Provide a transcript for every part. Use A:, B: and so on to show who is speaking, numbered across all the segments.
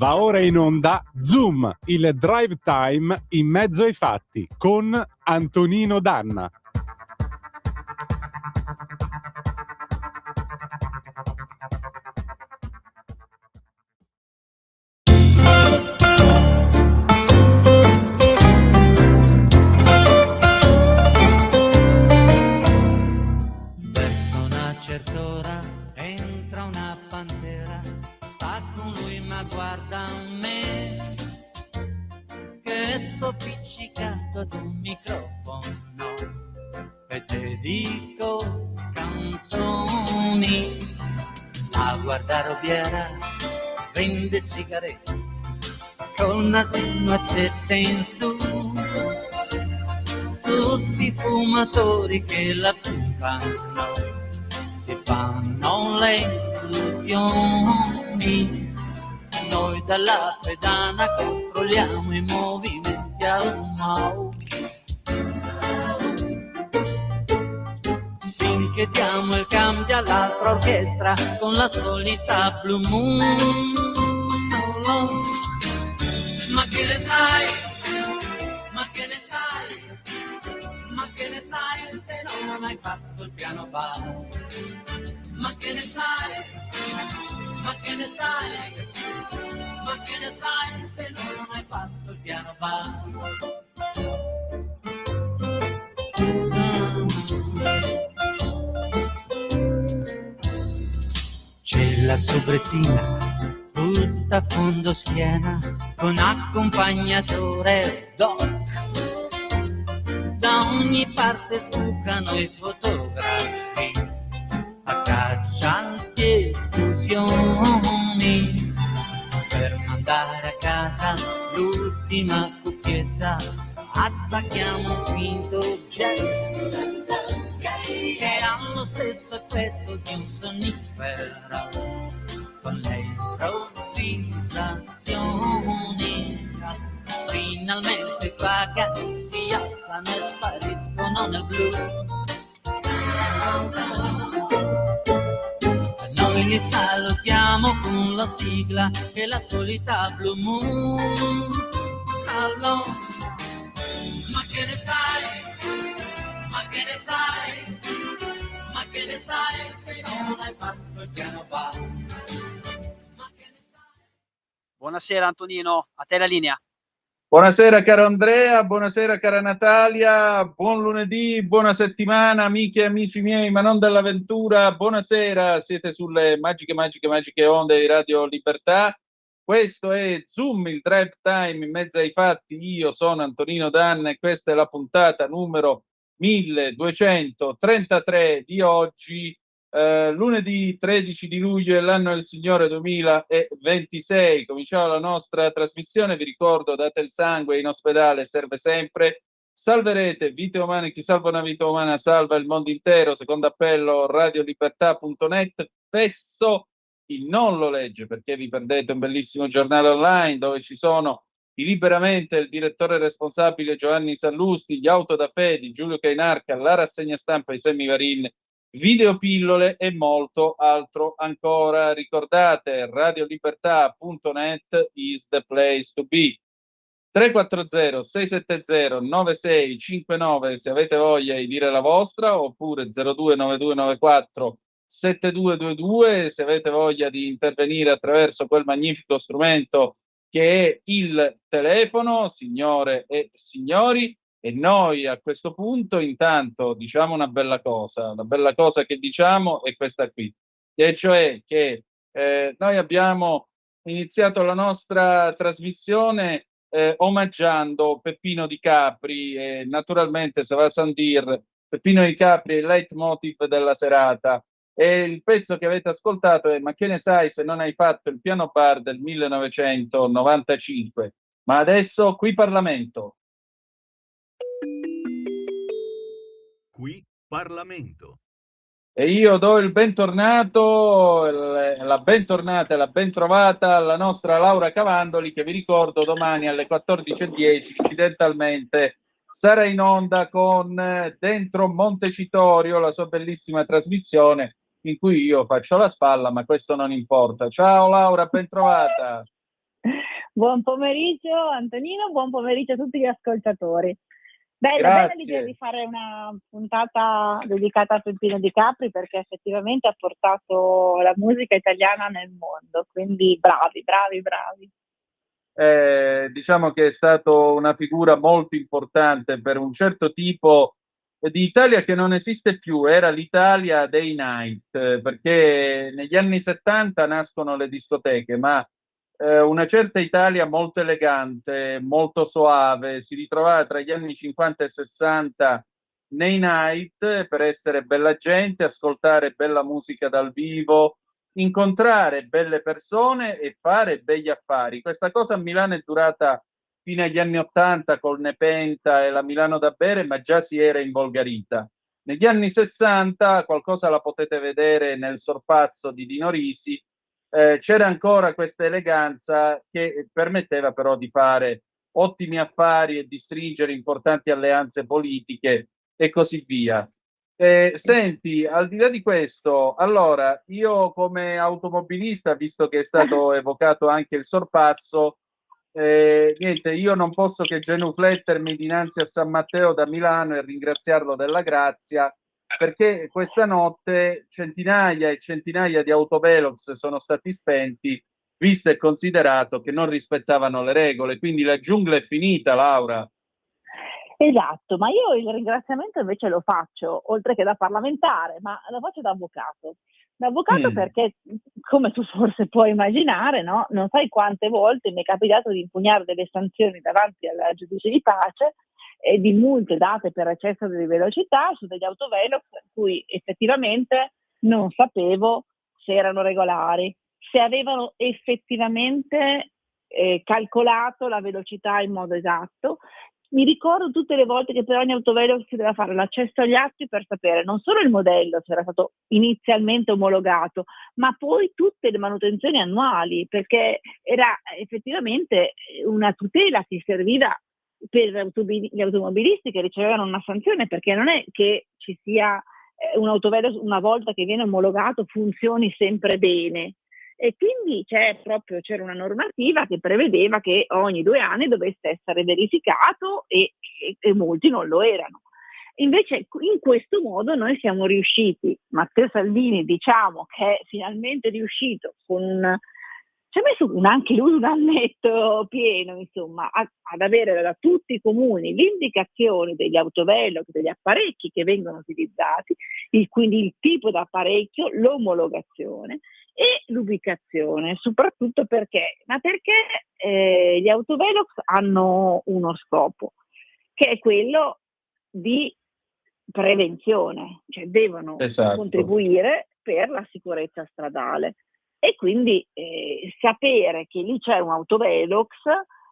A: Va ora in onda Zoom, il drive time in mezzo ai fatti con Antonino Danna.
B: Verso una certa ora entra una pantera, sta con lui ma guarda me, che sto piccicato ad un microfono e te dico canzoni. A guardare Rubiera vende sigarette col nasino a tette in su, tutti i fumatori che la puntano si fanno le illusioni. Noi dalla pedana controlliamo i movimenti a umau, finché diamo il cambio all'altra orchestra con la solita Blue Moon. Ma che ne sai? Ma che ne sai? Ma che ne sai se non hai fatto il piano bar? Ma che ne sai? Ma che ne sai? Ma che ne sai se non hai fatto il piano bar? C'è la sobrettina tutta a fondo schiena con accompagnatore doc. Da ogni parte sbucano i fotografi a caccia di fusioni, per mandare a casa l'ultima coppietta attacchiamo un finto jazz che ha lo stesso effetto di un sonnifero con le improvvisazioni. Finalmente i pagani si alzano e spariscono nel blu. Noi li salutiamo con la sigla e la solita Blue Moon. Allora, ma che ne sai? Ma che ne sai? Ma che ne sai se non hai fatto il piano bar? Ma che ne sai?
C: Buonasera Antonino, a te la linea.
D: Buonasera caro Andrea, buonasera cara Natalia, buon lunedì, buona settimana amiche e amici miei, ma non dell'avventura, buonasera, siete sulle magiche onde di Radio Libertà. Questo è Zoom, il drive time in mezzo ai fatti. Io sono Antonino Danna e questa è la puntata numero 1233 di oggi, lunedì 13 di luglio dell'anno del Signore 2026. Cominciamo la nostra trasmissione. Vi ricordo, date il sangue, in ospedale serve sempre. Salverete vite umane, chi salva una vita umana salva il mondo intero. Secondo appello radiolibertà.net. Spesso chi non lo legge, perché vi perdete un bellissimo giornale online dove ci sono i Liberamente, il direttore responsabile Giovanni Sallusti, gli Auto da Fe di Giulio Cainarca, la rassegna stampa di Sammy Varin, videopillole e molto altro ancora. Ricordate, radiolibertà.net is the place to be. 340 670 9659 se avete voglia di dire la vostra, oppure 029294 7222 se avete voglia di intervenire attraverso quel magnifico strumento che è il telefono, signore e signori. E noi a questo punto intanto diciamo una bella cosa. La bella cosa che diciamo è questa qui, e cioè che noi abbiamo iniziato la nostra trasmissione omaggiando Peppino Di Capri, e naturalmente se va a sentir Peppino Di Capri è il leitmotiv della serata, e il pezzo che avete ascoltato è Ma che ne sai se non hai fatto il piano bar del 1995. Ma adesso qui Parlamento.
E: Qui Parlamento.
D: E io do il bentornato, la bentornata e la bentrovata alla nostra Laura Cavandoli, che vi ricordo domani alle 14:10 incidentalmente sarà in onda con Dentro Montecitorio, la sua bellissima trasmissione in cui io faccio la spalla, ma questo non importa. Ciao Laura, bentrovata.
F: Buon pomeriggio Antonino, buon pomeriggio a tutti gli ascoltatori. Bella l'idea di
D: Grazie.
F: fare una puntata dedicata a Peppino Di Capri, perché effettivamente ha portato la musica italiana nel mondo, quindi bravi, bravi, bravi.
D: Diciamo che è stato una figura molto importante per un certo tipo di Italia che non esiste più, era l'Italia dei night, perché negli anni 70 nascono le discoteche, ma una certa Italia molto elegante, molto soave, si ritrovava tra gli anni 50 e 60 nei night per essere bella gente, ascoltare bella musica dal vivo, incontrare belle persone e fare begli affari. Questa cosa a Milano è durata fino agli anni 80 col Nepenta e la Milano da bere, ma già si era involgarita. Negli anni 60, qualcosa la potete vedere nel sorpasso di Dino Risi, c'era ancora questa eleganza che permetteva però di fare ottimi affari e di stringere importanti alleanze politiche e così via. Senti, al di là di questo, allora, io come automobilista, visto che è stato evocato anche il sorpasso, niente, io non posso che genuflettermi dinanzi a San Matteo da Milano e ringraziarlo della grazia, perché questa notte centinaia e centinaia di autovelox sono stati spenti, visto e considerato che non rispettavano le regole. Quindi la giungla è finita, Laura.
F: Esatto, ma io il ringraziamento invece lo faccio, oltre che da parlamentare, ma lo faccio da avvocato. Da avvocato
D: Mm,
F: perché, come tu forse puoi immaginare, no? Non sai quante volte mi è capitato di impugnare delle sanzioni davanti al giudice di pace e di multe date per eccesso di velocità su degli autovelox per cui effettivamente non sapevo se erano regolari, se avevano effettivamente calcolato la velocità in modo esatto. Mi ricordo tutte le volte che per ogni autovelox si doveva fare l'accesso agli atti per sapere non solo il modello, se era stato inizialmente omologato, ma poi tutte le manutenzioni annuali, perché era effettivamente una tutela che serviva per gli automobilisti che ricevevano una sanzione, perché non è che ci sia un autovelox una volta che viene omologato funzioni sempre bene. E quindi c'era una normativa che prevedeva che ogni 2 anni dovesse essere verificato e molti non lo erano. Invece in questo modo noi siamo riusciti, Matteo Salvini diciamo che è finalmente riuscito ci ha messo anche lui un annetto pieno, insomma, ad avere da tutti i comuni l'indicazione degli autovelox, degli apparecchi che vengono utilizzati, quindi il tipo di apparecchio, l'omologazione e l'ubicazione, soprattutto perché gli autovelox hanno uno scopo, che è quello di prevenzione, cioè devono
D: esatto.
F: contribuire per la sicurezza stradale. E quindi sapere che lì c'è un autovelox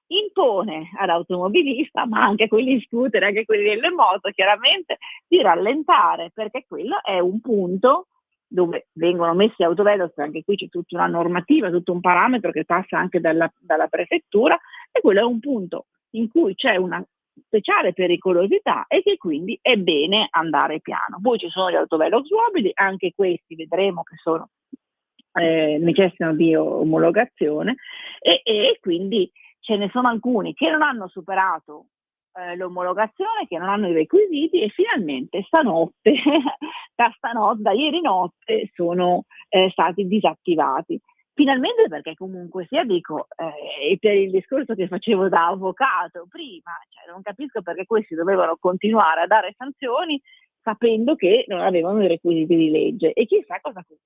F: impone all'automobilista, ma anche a quelli scooter, anche a quelli delle moto, chiaramente, di rallentare, perché quello è un punto dove vengono messi autovelox, anche qui c'è tutta una normativa, tutto un parametro che passa anche dalla prefettura, e quello è un punto in cui c'è una speciale pericolosità e che quindi è bene andare piano. Poi ci sono gli autovelox mobili, anche questi vedremo che sono necessitano di omologazione e quindi ce ne sono alcuni che non hanno superato l'omologazione, che non hanno i requisiti e finalmente stanotte, da ieri notte sono stati disattivati. Finalmente perché comunque sia, dico, e per il discorso che facevo da avvocato prima, cioè non capisco perché questi dovevano continuare a dare sanzioni sapendo che non avevano i requisiti di legge e chissà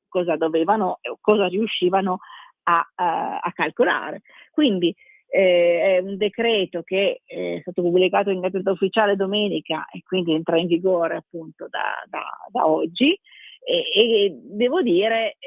F: cosa dovevano o cosa riuscivano a calcolare. Quindi è un decreto che è stato pubblicato in Gazzetta Ufficiale domenica e quindi entra in vigore appunto da oggi e devo dire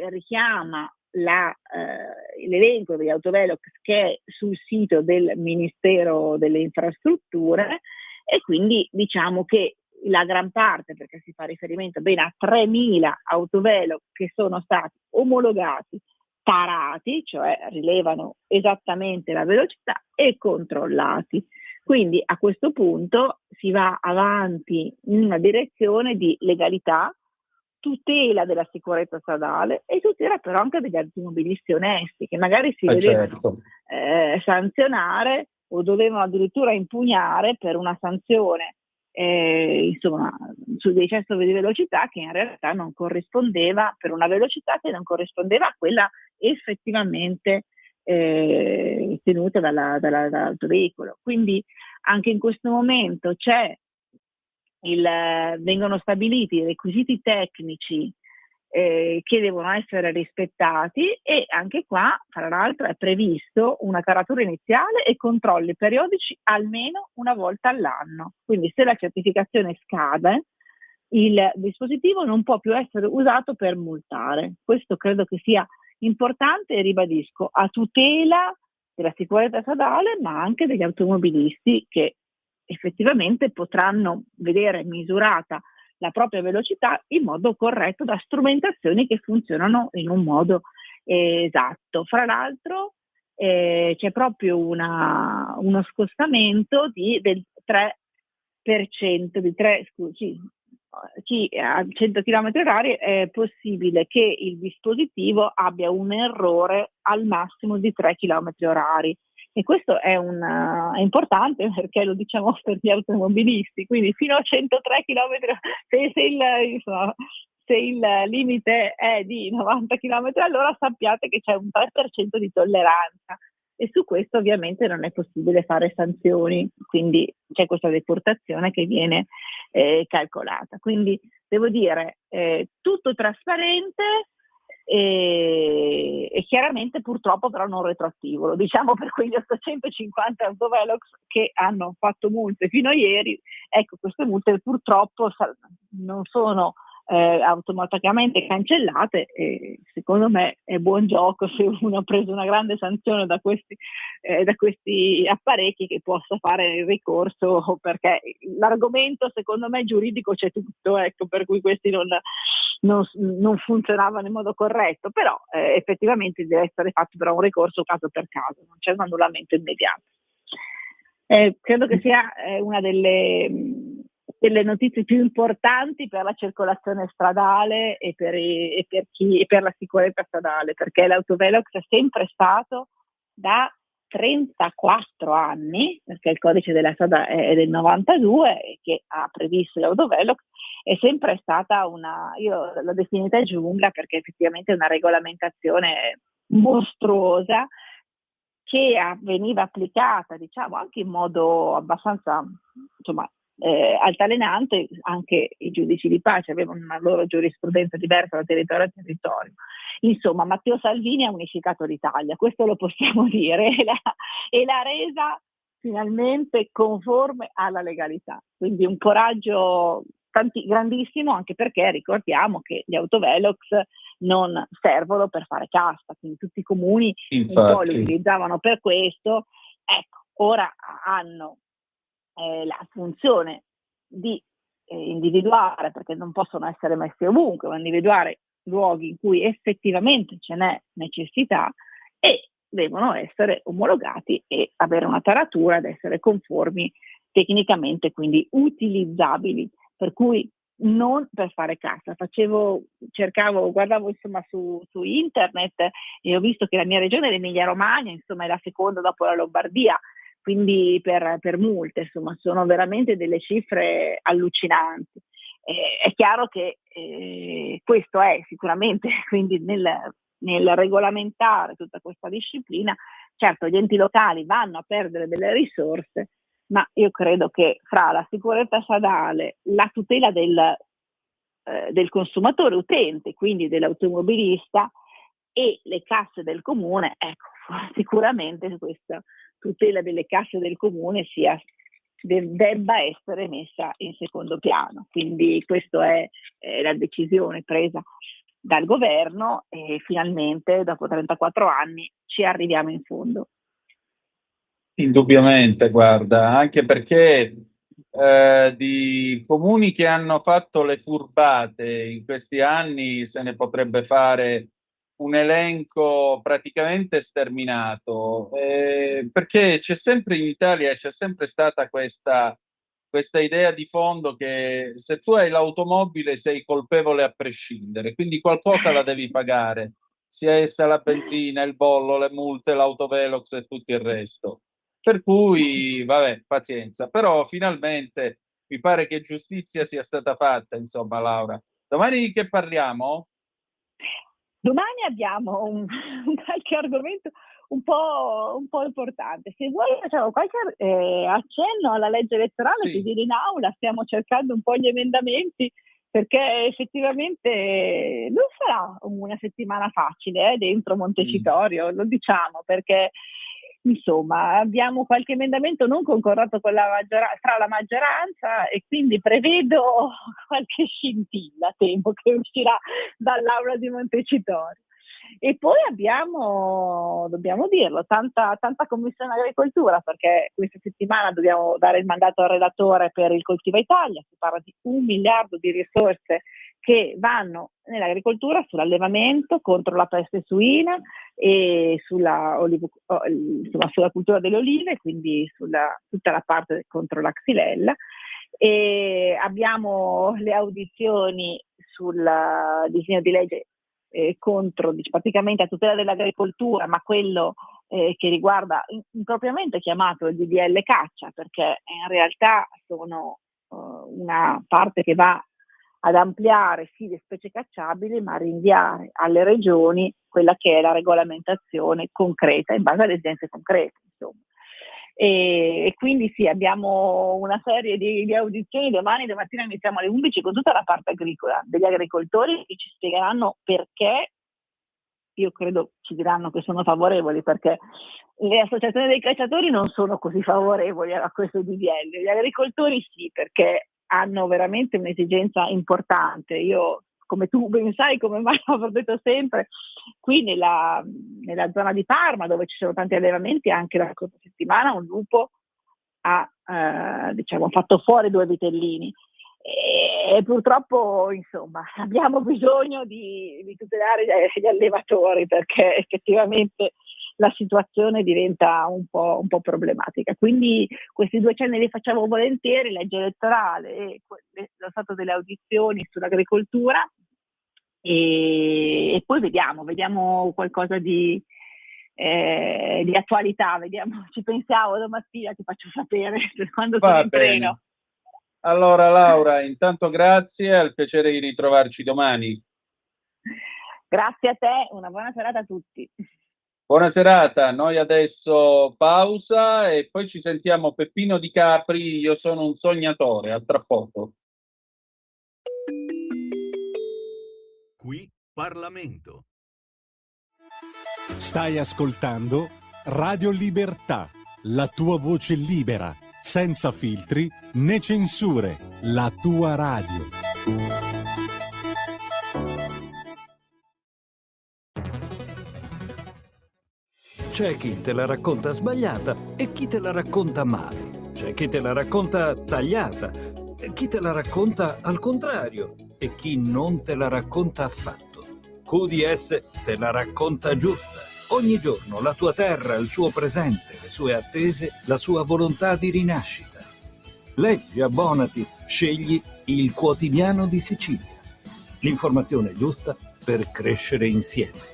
F: richiama l'elenco degli autovelox che è sul sito del Ministero delle Infrastrutture e quindi diciamo che la gran parte, perché si fa riferimento bene a 3.000 autovelox che sono stati omologati, tarati, cioè rilevano esattamente la velocità e controllati. Quindi a questo punto si va avanti in una direzione di legalità, tutela della sicurezza stradale e tutela però anche degli automobilisti onesti che magari si vedevano
D: certo.
F: sanzionare o dovevano addirittura impugnare per una sanzione insomma sul eccesso di velocità che in realtà non corrispondeva, per una velocità che non corrispondeva a quella effettivamente tenuta dall'autoveicolo. Quindi anche in questo momento vengono stabiliti i requisiti tecnici che devono essere rispettati e anche qua, tra l'altro, è previsto una taratura iniziale e controlli periodici almeno una volta all'anno. Quindi se la certificazione scade, il dispositivo non può più essere usato per multare. Questo credo che sia importante e ribadisco, a tutela della sicurezza stradale, ma anche degli automobilisti che effettivamente potranno vedere misurata la propria velocità in modo corretto da strumentazioni che funzionano in un modo esatto. Fra l'altro c'è proprio uno scostamento del 3%, a 100 km/h è possibile che il dispositivo abbia un errore al massimo di 3 km/h. E questo è importante perché lo diciamo per gli automobilisti, quindi fino a 103 km, se il limite è di 90 km/h sappiate che c'è un 3% di tolleranza e su questo ovviamente non è possibile fare sanzioni, quindi c'è questa deportazione che viene calcolata. Quindi devo dire tutto trasparente, e chiaramente purtroppo però non retroattivo, lo diciamo per quegli 850 autovelox che hanno fatto multe fino a ieri. Ecco, queste multe purtroppo non sono automaticamente cancellate e secondo me è buon gioco se uno ha preso una grande sanzione da questi apparecchi che possa fare il ricorso, perché l'argomento secondo me giuridico c'è tutto, ecco, per cui questi non funzionavano in modo corretto, però effettivamente deve essere fatto però un ricorso caso per caso, non c'è un annullamento immediato. Credo che sia una delle notizie più importanti per la circolazione stradale e per la sicurezza stradale, perché l'autovelox è sempre stato da 34 anni, perché il codice della strada è del 92 e che ha previsto l'autovelox, è sempre stata io l'ho definita giungla perché effettivamente è una regolamentazione mostruosa che veniva applicata, diciamo, anche in modo abbastanza, insomma, altalenante. Anche i giudici di pace avevano una loro giurisprudenza diversa da territorio a territorio. Insomma, Matteo Salvini ha unificato l'Italia, questo lo possiamo dire, e l'ha resa finalmente conforme alla legalità. Quindi un coraggio grandissimo, anche perché ricordiamo che gli autovelox non servono per fare casta, quindi tutti i comuni un po' li utilizzavano per questo. Ecco, ora hanno la funzione di individuare, perché non possono essere messi ovunque, ma individuare luoghi in cui effettivamente ce n'è necessità e devono essere omologati e avere una taratura ed essere conformi tecnicamente, quindi utilizzabili, per cui non per fare cassa. Guardavo insomma su internet e ho visto che la mia regione, l'Emilia Romagna, insomma è la seconda dopo la Lombardia, quindi per multe, insomma sono veramente delle cifre allucinanti. È chiaro che questo è sicuramente, quindi nel regolamentare tutta questa disciplina, certo gli enti locali vanno a perdere delle risorse, ma io credo che fra la sicurezza stradale, la tutela del consumatore utente, quindi dell'automobilista, e le casse del comune, ecco, sicuramente questa tutela delle casse del comune debba essere messa in secondo piano. Quindi questa è la decisione presa dal governo e finalmente dopo 34 anni ci arriviamo in fondo.
D: Indubbiamente, guarda, anche perché di comuni che hanno fatto le furbate in questi anni se ne potrebbe fare un elenco praticamente sterminato, perché c'è sempre in Italia, c'è sempre stata questa questa idea di fondo che se tu hai l'automobile sei colpevole a prescindere, quindi qualcosa la devi pagare, sia essa la benzina, il bollo, le multe, l'autovelox e tutto il resto. Per cui, vabbè, pazienza. Però finalmente mi pare che giustizia sia stata fatta, insomma, Laura. Domani di che parliamo?
F: Domani abbiamo qualche argomento un po' importante. Se vuoi facciamo qualche accenno alla legge elettorale
D: Sì.
F: che viene in aula, stiamo cercando un po' gli emendamenti, perché effettivamente non sarà una settimana facile dentro Montecitorio, lo diciamo, perché insomma abbiamo qualche emendamento non concordato con tra la maggioranza, e quindi prevedo qualche scintilla, temo, che uscirà dall'aula di Montecitorio. E poi abbiamo, dobbiamo dirlo, tanta commissione agricoltura, perché questa settimana dobbiamo dare il mandato al relatore per il Coltiva Italia. Si parla di 1 miliardo di risorse che vanno nell'agricoltura, sull'allevamento, contro la peste suina e sulla cultura delle olive, quindi tutta la parte contro la xylella. E abbiamo le audizioni sul disegno di legge contro, praticamente a tutela dell'agricoltura, ma quello che riguarda impropriamente chiamato il DDL caccia, perché in realtà sono una parte che va ad ampliare sì le specie cacciabili, ma a rinviare alle regioni quella che è la regolamentazione concreta in base alle esigenze concrete, insomma. E quindi sì, abbiamo una serie di audizioni. Domani mattina iniziamo alle 11 con tutta la parte agricola degli agricoltori, che ci spiegheranno perché. Io credo ci diranno che sono favorevoli, perché le associazioni dei cacciatori non sono così favorevoli a questo DDL. Gli agricoltori sì, perché hanno veramente un'esigenza importante. Io, come tu ben sai, come mai l'ho detto sempre, qui nella zona di Parma, dove ci sono tanti allevamenti, anche la scorsa settimana un lupo ha fatto fuori 2 vitellini. E purtroppo, insomma, abbiamo bisogno di tutelare gli allevatori, perché effettivamente la situazione diventa un po' problematica. Quindi questi 2 cenni li facciamo volentieri: legge elettorale e lo stato delle audizioni sull'agricoltura, e poi vediamo qualcosa di attualità, ci pensiamo domattina, ti faccio sapere quando sono in treno.
D: Allora Laura, intanto grazie, al piacere di ritrovarci domani.
F: Grazie a te, una buona serata a tutti.
D: Buona serata, noi adesso pausa e poi ci sentiamo. Peppino Di Capri, Io sono un sognatore, a tra poco.
E: Qui Parlamento.
A: Stai ascoltando Radio Libertà, la tua voce libera, senza filtri né censure, la tua radio.
G: C'è chi te la racconta sbagliata e chi te la racconta male. C'è chi te la racconta tagliata e chi te la racconta al contrario e chi non te la racconta affatto. QDS te la racconta giusta. Ogni giorno la tua terra, il suo presente, le sue attese, la sua volontà di rinascita. Leggi, abbonati, scegli il Quotidiano di Sicilia. L'informazione giusta per crescere insieme.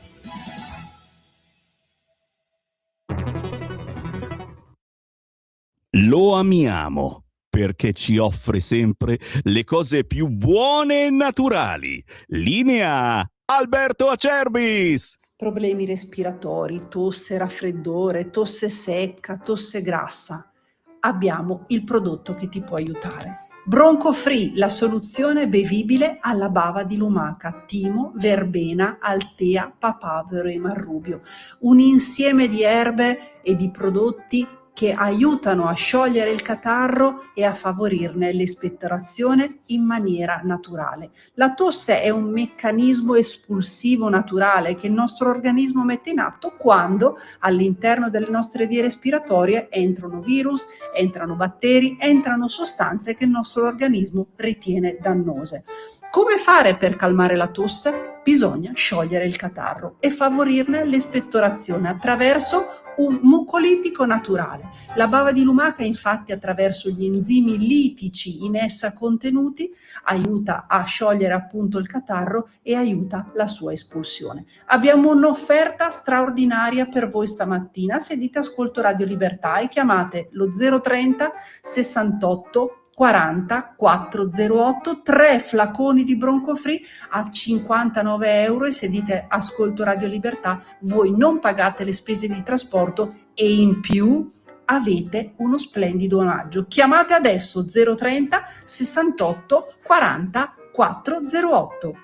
H: Lo amiamo perché ci offre sempre le cose più buone e naturali. Linea Alberto Acerbis.
I: Problemi respiratori, tosse, raffreddore, tosse secca, tosse grassa. Abbiamo il prodotto che ti può aiutare. Bronco Free, la soluzione bevibile alla bava di lumaca, timo, verbena, altea, papavero e marrubio. Un insieme di erbe e di prodotti che aiutano a sciogliere il catarro e a favorirne l'espettorazione in maniera naturale. La tosse è un meccanismo espulsivo naturale che il nostro organismo mette in atto quando all'interno delle nostre vie respiratorie entrano virus, entrano batteri, entrano sostanze che il nostro organismo ritiene dannose. Come fare per calmare la tosse? Bisogna sciogliere il catarro e favorirne l'espettorazione attraverso un mucolitico naturale. La bava di lumaca, infatti, attraverso gli enzimi litici in essa contenuti, aiuta a sciogliere appunto il catarro e aiuta la sua espulsione. Abbiamo un'offerta straordinaria per voi stamattina. Se dite ascolto Radio Libertà e chiamate lo 030 68 40 408, 3 flaconi di Bronco Free a 59 euro, e se dite ascolto Radio Libertà voi non pagate le spese di trasporto e in più avete uno splendido omaggio. Chiamate adesso 030 68 40 408.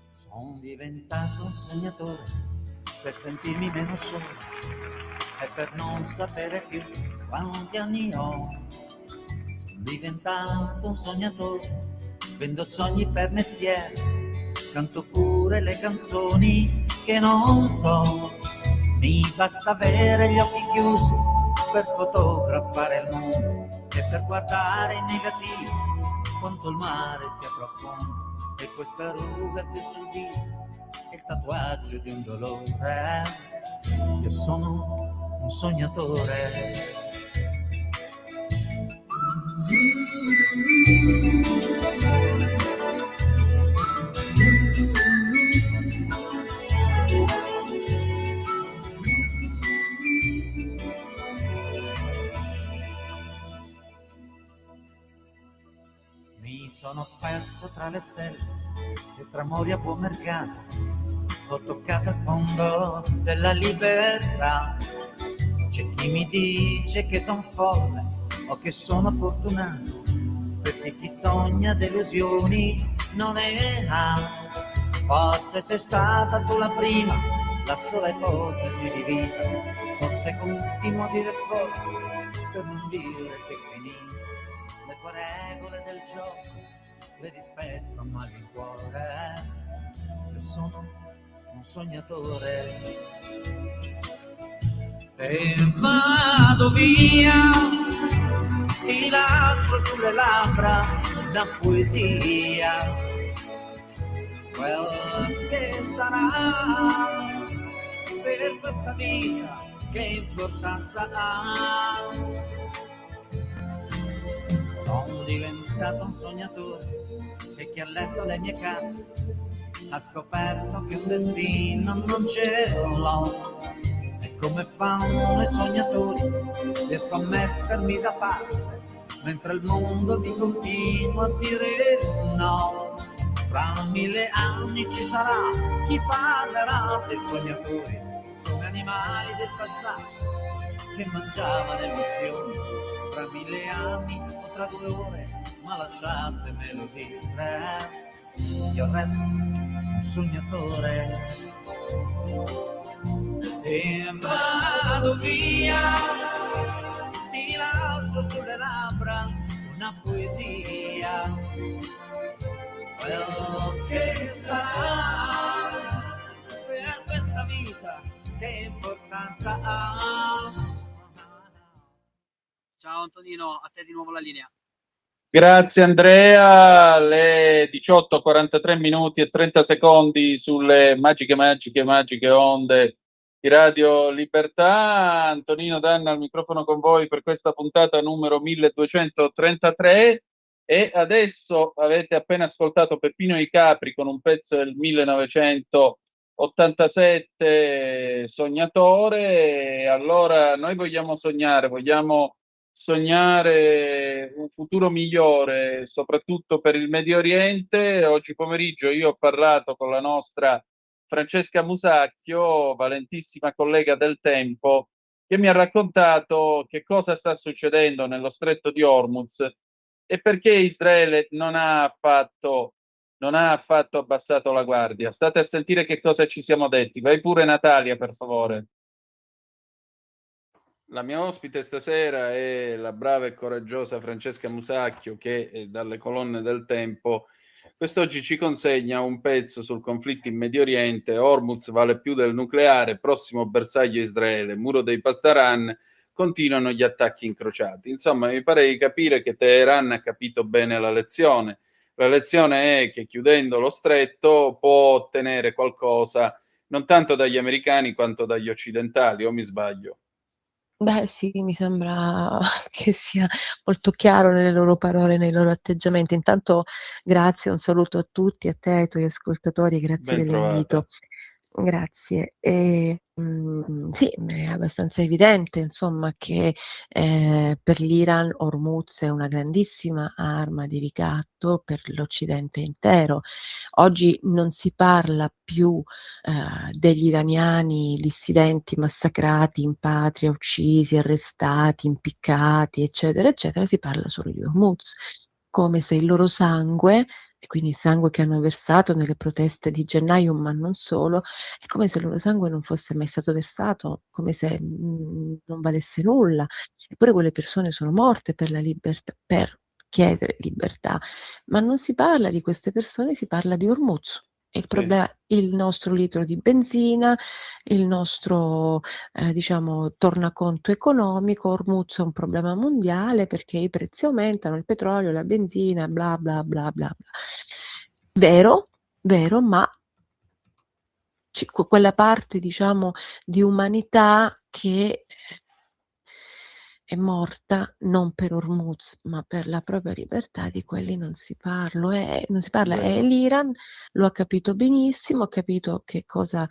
B: Sono diventato un sognatore per sentirmi meno solo e per non sapere più quanti anni ho. Sono diventato un sognatore, vendo sogni per mestiere, canto pure le canzoni che non so. Mi basta avere gli occhi chiusi per fotografare il mondo e per guardare in negativo quanto il mare sia profondo. E questa ruga che sul viso è il tatuaggio di un dolore. Io sono un sognatore. Mi sono perso tra le stelle e tra amori a buon mercato. Ho toccato il fondo della libertà. C'è chi mi dice che son folle o che sono fortunato, perché chi sogna delusioni non ne ha. Forse sei stata tu la prima, la sola ipotesi di vita. Forse continuo a dire forse per non dire che finì. Le tue regole del gioco le rispetto a malincuore. Io sono un sognatore e vado via, ti lascio sulle labbra una poesia. Quel che sarà per questa vita, che importanza ha? Sono diventato un sognatore e chi ha letto le mie carte ha scoperto che un destino non ce l'ho. E come fanno i sognatori riesco a mettermi da parte mentre il mondo mi continua a dire no. Fra 1000 anni ci sarà chi parlerà dei sognatori come animali del passato che mangiavano emozioni. Tra 1000 anni o tra 2 ore, ma lasciatemelo dire, io resto un sognatore e vado via, ti lascio sulle labbra una poesia. Quello che sarà per questa vita, che importanza ha?
C: Ciao Antonino, a te di nuovo la linea.
D: Grazie Andrea, le 18:43 minuti e 30 secondi sulle magiche onde di Radio Libertà. Antonino Danna al microfono con voi per questa puntata numero 1233 e adesso avete appena ascoltato Peppino I Capri con un pezzo del 1987, Sognatore. Allora noi vogliamo sognare un futuro migliore, soprattutto per il Medio Oriente. Oggi pomeriggio io ho parlato con la nostra Francesca Musacchio, valentissima collega del Tempo, che mi ha raccontato che cosa sta succedendo nello stretto di Hormuz e perché Israele non ha affatto abbassato la guardia. State a sentire che cosa ci siamo detti. Vai pure Natalia, per favore. La mia ospite stasera è la brava e coraggiosa Francesca Musacchio, che dalle colonne del Tempo Quest'oggi ci consegna un pezzo sul conflitto in Medio Oriente, Hormuz vale più del nucleare, prossimo bersaglio Israele, muro dei Pasdaran, continuano gli attacchi incrociati. Insomma, mi pare di capire che Teheran ha capito bene la lezione. La lezione è che chiudendo lo stretto può ottenere qualcosa non tanto dagli americani quanto dagli occidentali, o mi sbaglio?
J: Beh, sì, mi sembra che sia molto chiaro nelle loro parole, nei loro atteggiamenti. Intanto grazie, un saluto a tutti, a te, ai tuoi ascoltatori, grazie
D: Ben
J: dell'invito.
D: trovata.
J: Grazie. Sì, è abbastanza evidente, insomma, che per l'Iran Hormuz è una grandissima arma di ricatto per l'Occidente intero. Oggi non si parla più degli iraniani dissidenti massacrati in patria, uccisi, arrestati, impiccati, eccetera, eccetera, si parla solo di Hormuz, come se il loro sangue, e quindi il sangue che hanno versato nelle proteste di gennaio, ma non solo, è come se il loro sangue non fosse mai stato versato, come se non valesse nulla. Eppure quelle persone sono morte per la libertà, per chiedere libertà, ma non si parla di queste persone, si parla di Hormuz. Il
D: Sì.
J: problema è il nostro litro di benzina, il nostro diciamo tornaconto economico. Hormuz è un problema mondiale perché i prezzi aumentano, il petrolio, la benzina, bla bla bla bla bla. Vero, vero, ma quella parte, diciamo, di umanità che è morta non per Hormuz, ma per la propria libertà, di quelli non si parla. Non si parla. E
D: Vero.
J: l'Iran lo ha capito benissimo, ha capito che cos'è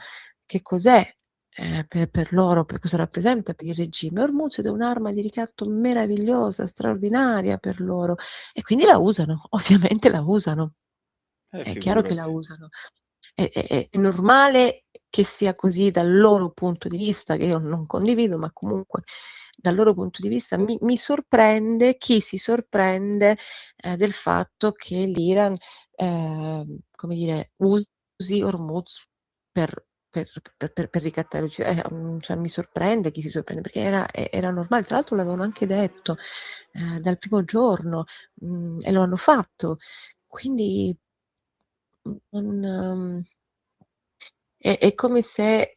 J: per loro, per cosa rappresenta per il regime. Hormuz è un'arma di ricatto meravigliosa, straordinaria per loro, e quindi la usano, ovviamente la usano. È chiaro che la
D: Figurati.
J: usano. È normale che sia così dal loro punto di vista, che io non condivido, ma comunque dal loro punto di vista mi sorprende chi si sorprende del fatto che l'Iran, come dire, usi Hormuz per ricattare cioè mi sorprende chi si sorprende, perché era normale. Tra l'altro l'avevano anche detto dal primo giorno, e lo hanno fatto. Quindi non, è come se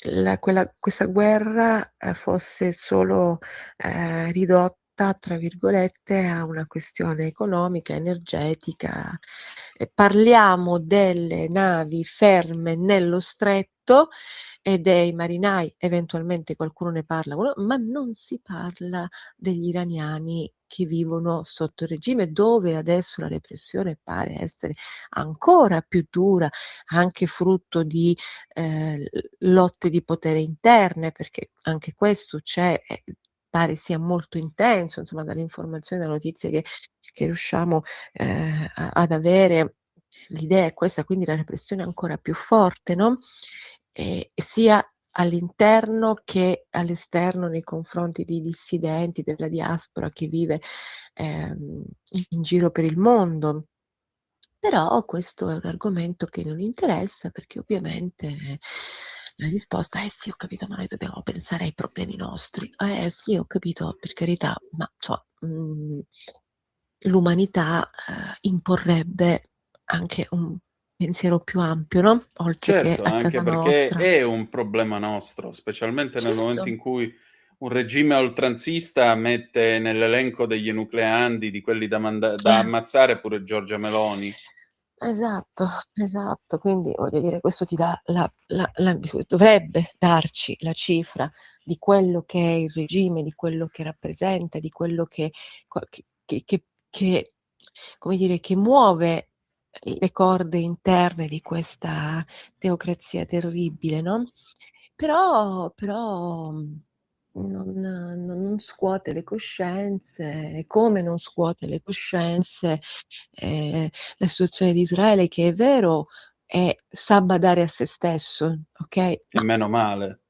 J: questa guerra fosse solo ridotta, tra virgolette, a una questione economica, energetica. Parliamo delle navi ferme nello stretto e dei marinai, eventualmente qualcuno ne parla, ma non si parla degli iraniani che vivono sotto il regime, dove adesso la repressione pare essere ancora più dura, anche frutto di lotte di potere interne, perché anche questo c'è, pare sia molto intenso, insomma, dalle informazioni e dalle notizie che riusciamo ad avere. L'idea è questa, quindi la repressione è ancora più forte, no? Sia all'interno che all'esterno, nei confronti di dissidenti, della diaspora che vive in giro per il mondo. Però questo è un argomento che non interessa, perché ovviamente la risposta è sì, ho capito, ma noi dobbiamo pensare ai problemi nostri. Sì, ho capito, per carità, ma insomma, l'umanità imporrebbe anche un pensiero più ampio, no? Oltre che
D: Certo,
J: a
D: anche
J: casa
D: perché
J: nostra.
D: è un problema nostro, specialmente nel momento
J: Certo.
D: in cui un regime oltranzista mette nell'elenco degli enucleandi, di quelli da
J: Eh.
D: ammazzare, pure Giorgia Meloni.
J: Esatto, esatto. Quindi voglio dire, questo ti dà dovrebbe darci la cifra di quello che è il regime, di quello che rappresenta, di quello che come dire, che muove le corde interne di questa teocrazia terribile, no? Però non scuote le coscienze, e come non scuote le coscienze la situazione di Israele, che è vero, sa badare a se stesso, ok?
D: E
J: Ma
D: meno male.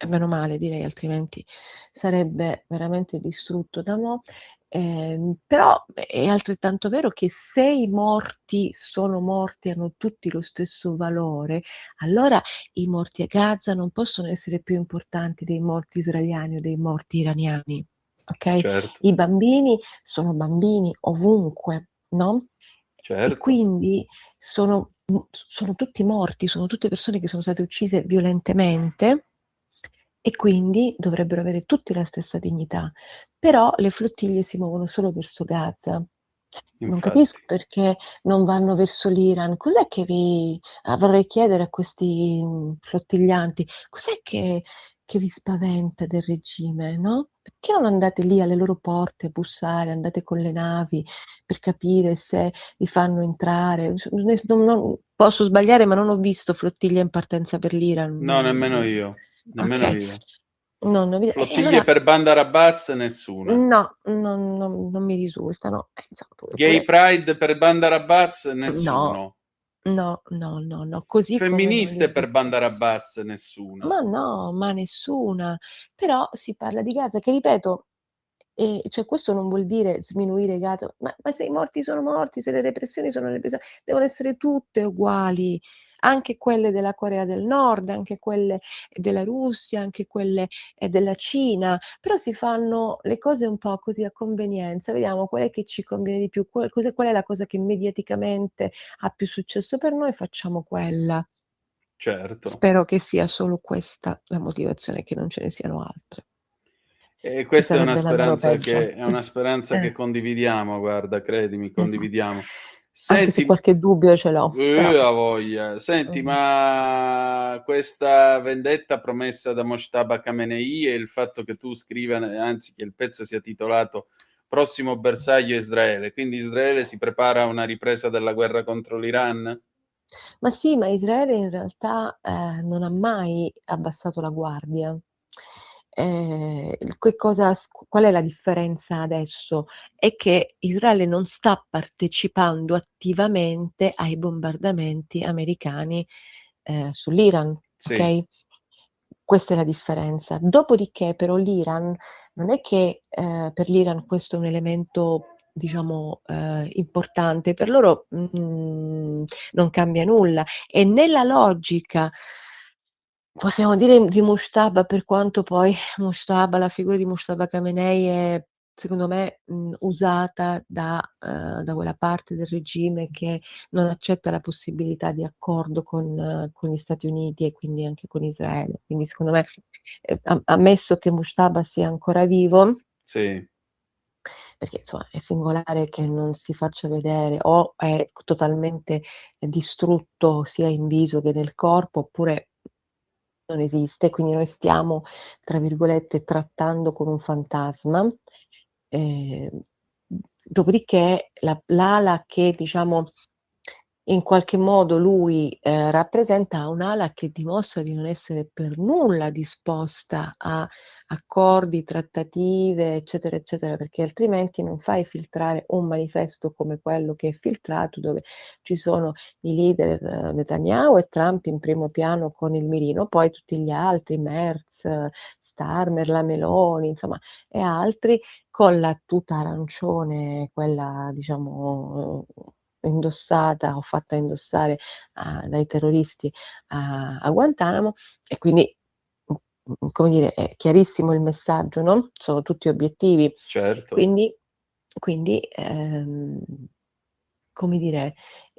J: meno male, direi, altrimenti sarebbe veramente distrutto da mo'. Però è altrettanto vero che se i morti sono morti, hanno tutti lo stesso valore, allora i morti a Gaza non possono essere più importanti dei morti israeliani o dei morti iraniani, ok?
D: Certo.
J: I bambini sono bambini ovunque, no?
D: Certo.
J: E quindi sono tutti morti, sono tutte persone che sono state uccise violentemente e quindi dovrebbero avere tutti la stessa dignità. Però le flottiglie si muovono solo verso Gaza. Non
D: Infatti.
J: capisco perché non vanno verso l'Iran. Cos'è che vorrei chiedere a questi flottiglianti, cos'è che vi spaventa del regime, no? Perché non andate lì alle loro porte a bussare, andate con le navi per capire se vi fanno entrare? Posso sbagliare, ma non ho visto flottiglie in partenza per l'Iran.
D: No, nemmeno io. Nemmeno
J: Ok.
D: io.
J: No, non vi- e
D: Flottiglie
J: allora
D: per Bandar Abbas, nessuna.
J: no, non mi risultano. Insomma,
D: Gay Pride per Bandar Abbas,
J: no,
D: nessuno.
J: no, così come non li ho
D: Femministe per
J: visti.
D: Bandar Abbas, nessuna.
J: Ma no, ma nessuna. Però si parla di Gaza, che ripeto, cioè questo non vuol dire sminuire Gaza, ma se i morti sono morti, se le repressioni sono repressioni, devono essere tutte uguali, anche quelle della Corea del Nord, anche quelle della Russia, anche quelle della Cina, però si fanno le cose un po' così a convenienza, vediamo qual è che ci conviene di più, qual è la cosa che mediaticamente ha più successo per noi, facciamo quella.
D: Certo.
J: Spero che sia solo questa la motivazione, che non ce ne siano altre.
D: E
J: Che
D: questa è una
J: sarebbe davvero peggio.
D: speranza che condividiamo, guarda, credimi, condividiamo.
J: Anche se
D: Senti,
J: qualche dubbio ce l'ho, però.
D: a voglia. Senti,
J: Mm.
D: ma questa vendetta promessa da Mojtaba Khamenei e il fatto che tu scriva, anzi che il pezzo sia titolato Prossimo bersaglio Israele, quindi Israele si prepara a una ripresa della guerra contro l'Iran?
J: Ma sì, ma Israele in realtà non ha mai abbassato la guardia. Qual è la differenza adesso? È che Israele non sta partecipando attivamente ai bombardamenti americani sull'Iran,
D: Sì,
J: ok? Questa è la differenza. Dopodiché, però, l'Iran non è che per l'Iran questo è un elemento, diciamo, importante, per loro non cambia nulla. E nella logica, possiamo dire, di Mujtaba, per quanto poi la figura di Mujtaba Khamenei è, secondo me, usata da quella parte del regime che non accetta la possibilità di accordo con gli Stati Uniti e quindi anche con Israele. Quindi secondo me, ammesso che Mujtaba sia ancora vivo,
D: sì.
J: perché insomma è singolare che non si faccia vedere o è totalmente distrutto sia in viso che nel corpo, oppure non esiste, quindi noi stiamo, tra virgolette, trattando con un fantasma. Eh, Dopodiché l'ala che, diciamo, in qualche modo lui rappresenta un'ala che dimostra di non essere per nulla disposta a accordi, trattative, eccetera, eccetera, perché altrimenti non fai filtrare un manifesto come quello che è filtrato, dove ci sono i leader Netanyahu e Trump in primo piano con il mirino, poi tutti gli altri, Merz, Starmer, la Meloni, insomma, e altri con la tuta arancione, quella diciamo indossata o fatta indossare dai terroristi a Guantanamo, e quindi come dire, è chiarissimo il messaggio, no? Sono tutti obiettivi.
D: Certo.
J: Quindi come dire,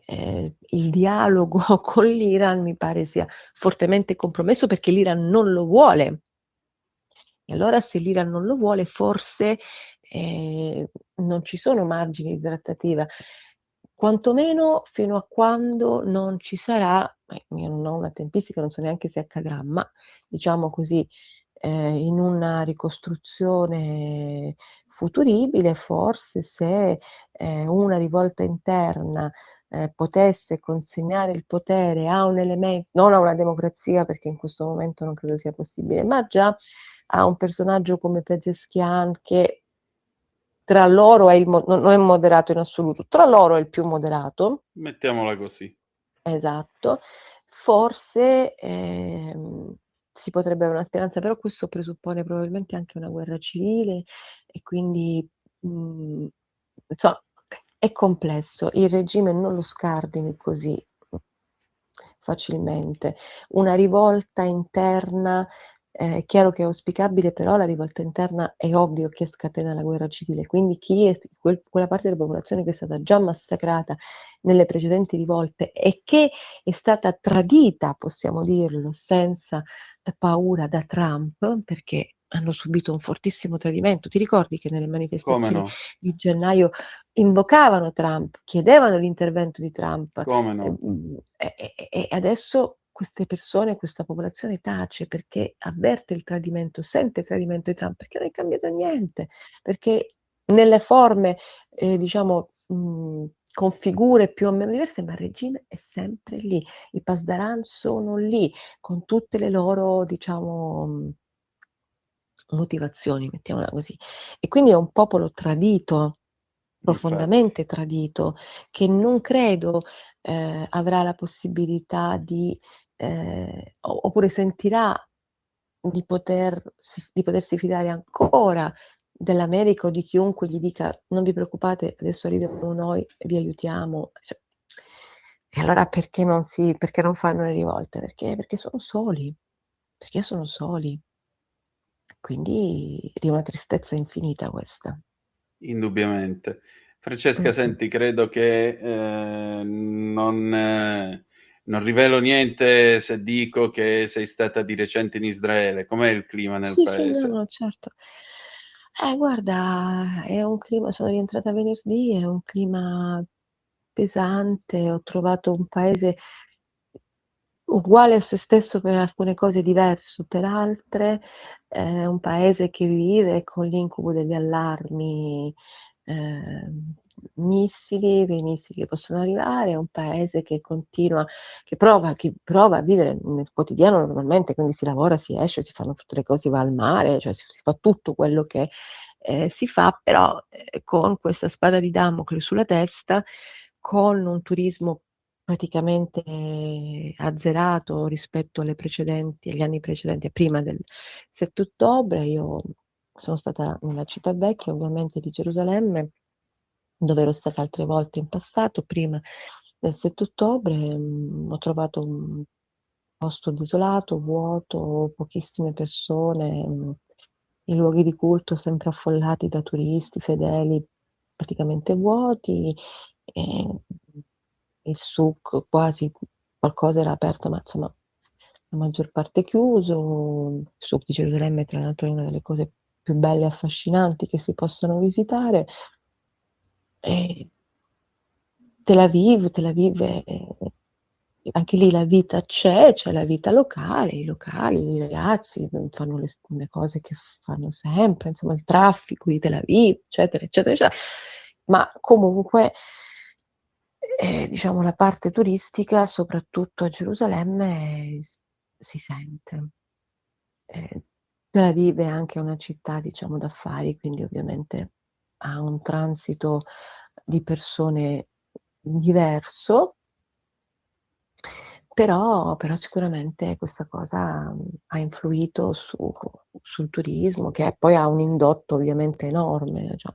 J: il dialogo con l'Iran mi pare sia fortemente compromesso, perché l'Iran non lo vuole. E allora, se l'Iran non lo vuole, forse non ci sono margini di trattativa, quantomeno fino a quando non ci sarà, io non ho una tempistica, non so neanche se accadrà, ma diciamo così, in una ricostruzione futuribile, forse, se una rivolta interna potesse consegnare il potere a un elemento, non a una democrazia, perché in questo momento non credo sia possibile, ma già a un personaggio come Pezeshkian, che tra loro è non è moderato in assoluto, tra loro è il più moderato.
D: Mettiamola così.
J: Esatto, forse si potrebbe avere una speranza, però questo presuppone probabilmente anche una guerra civile, e quindi insomma, è complesso. Il regime non lo scardini così facilmente. Una rivolta interna È chiaro che è auspicabile, però la rivolta interna è ovvio che scatena la guerra civile, quindi quella parte della popolazione che è stata già massacrata nelle precedenti rivolte e che è stata tradita, possiamo dirlo, senza paura da Trump, perché hanno subito un fortissimo tradimento. Ti ricordi che nelle
D: Come
J: manifestazioni
D: no?
J: di gennaio invocavano Trump, chiedevano l'intervento di Trump,
D: Come no?
J: e adesso queste persone, questa popolazione tace perché avverte il tradimento, sente il tradimento di Trump, perché non è cambiato niente, perché nelle forme, diciamo, con figure più o meno diverse, ma il regime è sempre lì. I Pasdaran sono lì, con tutte le loro, diciamo, motivazioni, mettiamola così. E quindi è un popolo tradito,
D: Infatti.
J: profondamente tradito, che non credo avrà la possibilità di, oppure sentirà di potersi fidare ancora dell'America o di chiunque gli dica: "Non vi preoccupate, adesso arriviamo noi e vi aiutiamo." Cioè, e allora perché non fanno le rivolte? Perché sono soli, perché sono soli. Quindi di una tristezza infinita questa.
D: Indubbiamente. Francesca,
J: Mh-mh.
D: senti, credo che non rivelo niente se dico che sei stata di recente in Israele. Com'è il clima nel
J: Sì, sì, no,
D: paese?
J: no, certo. Guarda, è un clima sono rientrata venerdì, è un clima pesante, ho trovato un paese uguale a se stesso per alcune cose, diverso per altre, un paese che vive con l'incubo degli allarmi, ehm, missili, dei missili che possono arrivare, è un paese che prova a vivere nel quotidiano normalmente, quindi si lavora, si esce, si fanno tutte le cose, si va al mare, cioè si fa tutto quello che, si fa, però, con questa spada di Damocle sulla testa, con un turismo praticamente azzerato rispetto agli anni precedenti, a prima del 7 ottobre. Io sono stata nella città vecchia, ovviamente, di Gerusalemme, dove ero stata altre volte in passato, prima del 7 ottobre. Ho trovato un posto desolato, vuoto, pochissime persone, i luoghi di culto sempre affollati da turisti fedeli, praticamente vuoti, ehm, il souk quasi qualcosa era aperto, ma insomma la maggior parte chiuso. Il souk di Gerusalemme, tra l'altro, è una delle cose più belle e affascinanti che si possano visitare. E Tel Aviv anche lì la vita c'è la vita locale, i locali, i ragazzi, fanno le cose che fanno sempre, insomma il traffico di Tel Aviv, eccetera, eccetera, eccetera. Ma comunque, diciamo la parte turistica, soprattutto a Gerusalemme, si sente. Tel Aviv è anche una città, diciamo, d'affari, quindi ovviamente ha un transito di persone diverso, però sicuramente questa cosa, ha influito sul turismo, che poi ha un indotto ovviamente enorme, cioè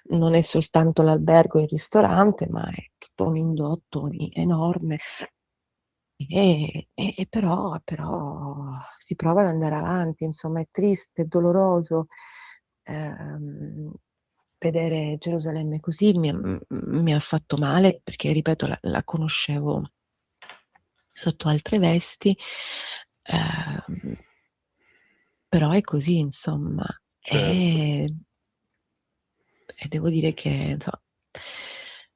J: non è soltanto l'albergo e il ristorante, ma è tutto un indotto enorme. Però si prova ad andare avanti, insomma è triste, è doloroso, ehm, vedere Gerusalemme così, mi ha fatto male perché, ripeto, la conoscevo sotto altre vesti, ehm, però è così, insomma.
D: Certo.
J: E devo dire che,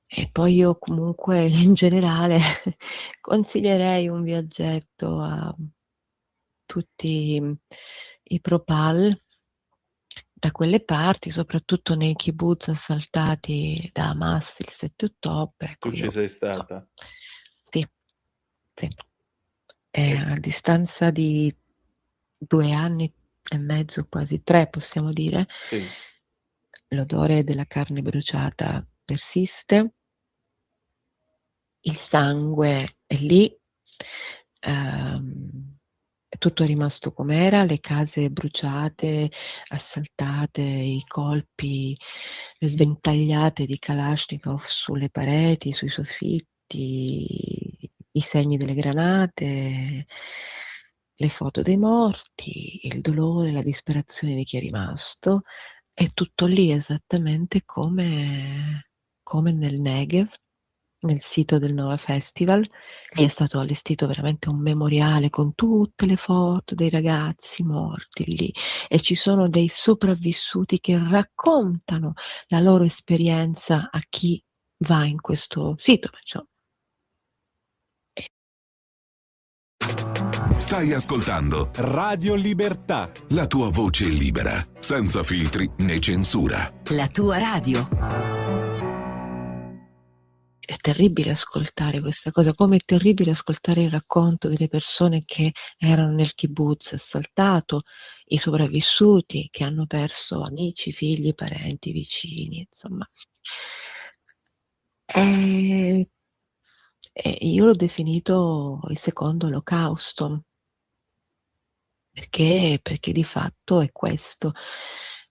J: e poi io comunque in generale consiglierei un viaggetto a tutti i Propal da quelle parti, soprattutto nei kibbutz assaltati da Hamas il 7 ottobre.
D: Tu
J: Ecco,
D: ci
J: io
D: sei
J: so
D: stata?
J: sì, sì.
D: E
J: A distanza di 2 anni e mezzo, quasi 3 possiamo dire,
D: sì.
J: l'odore della carne bruciata persiste, il sangue è lì, tutto è rimasto com'era, le case bruciate, assaltate, i colpi, le sventagliate di Kalashnikov sulle pareti, sui soffitti, i segni delle granate. le foto dei morti, il dolore, la disperazione di chi è rimasto, è tutto lì esattamente come nel Negev, nel sito del Nova Festival. Lì è stato allestito veramente un memoriale con tutte le foto dei ragazzi morti lì, e ci sono dei sopravvissuti che raccontano la loro esperienza a chi va in questo sito. Insomma.
K: Stai ascoltando
A: Radio Libertà.
K: la tua voce libera, senza filtri né censura.
L: La tua radio.
J: È terribile ascoltare questa cosa, come è terribile ascoltare il racconto delle persone che erano nel kibbutz assaltato, i sopravvissuti che hanno perso amici, figli, parenti, vicini, insomma. Io l'ho definito il secondo olocausto, perché di fatto è questo,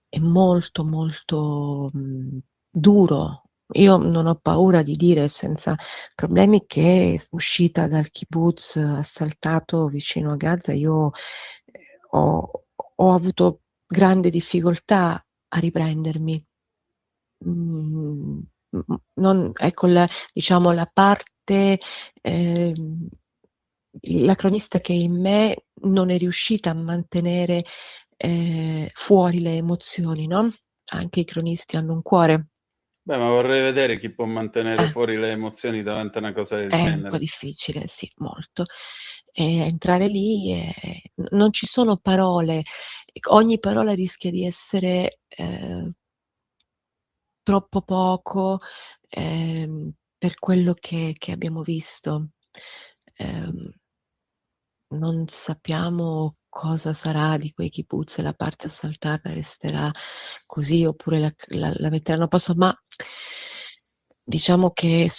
J: è molto molto duro. Io non ho paura di dire senza problemi che, uscita dal kibbutz assaltato vicino a Gaza, io ho avuto grande difficoltà a riprendermi. Ecco, diciamo la parte, la cronista che è in me non è riuscita a mantenere fuori le emozioni, no? Anche i cronisti hanno un cuore.
D: Beh, ma vorrei vedere chi può mantenere fuori le emozioni davanti a una cosa del
J: È un
D: genere.
J: po' difficile, sì, molto. Entrare lì non ci sono parole, ogni parola rischia di essere troppo poco per quello che abbiamo visto. Non sappiamo cosa sarà di quei kibbutz, la parte assaltata resterà così oppure la metteranno a posto, ma diciamo che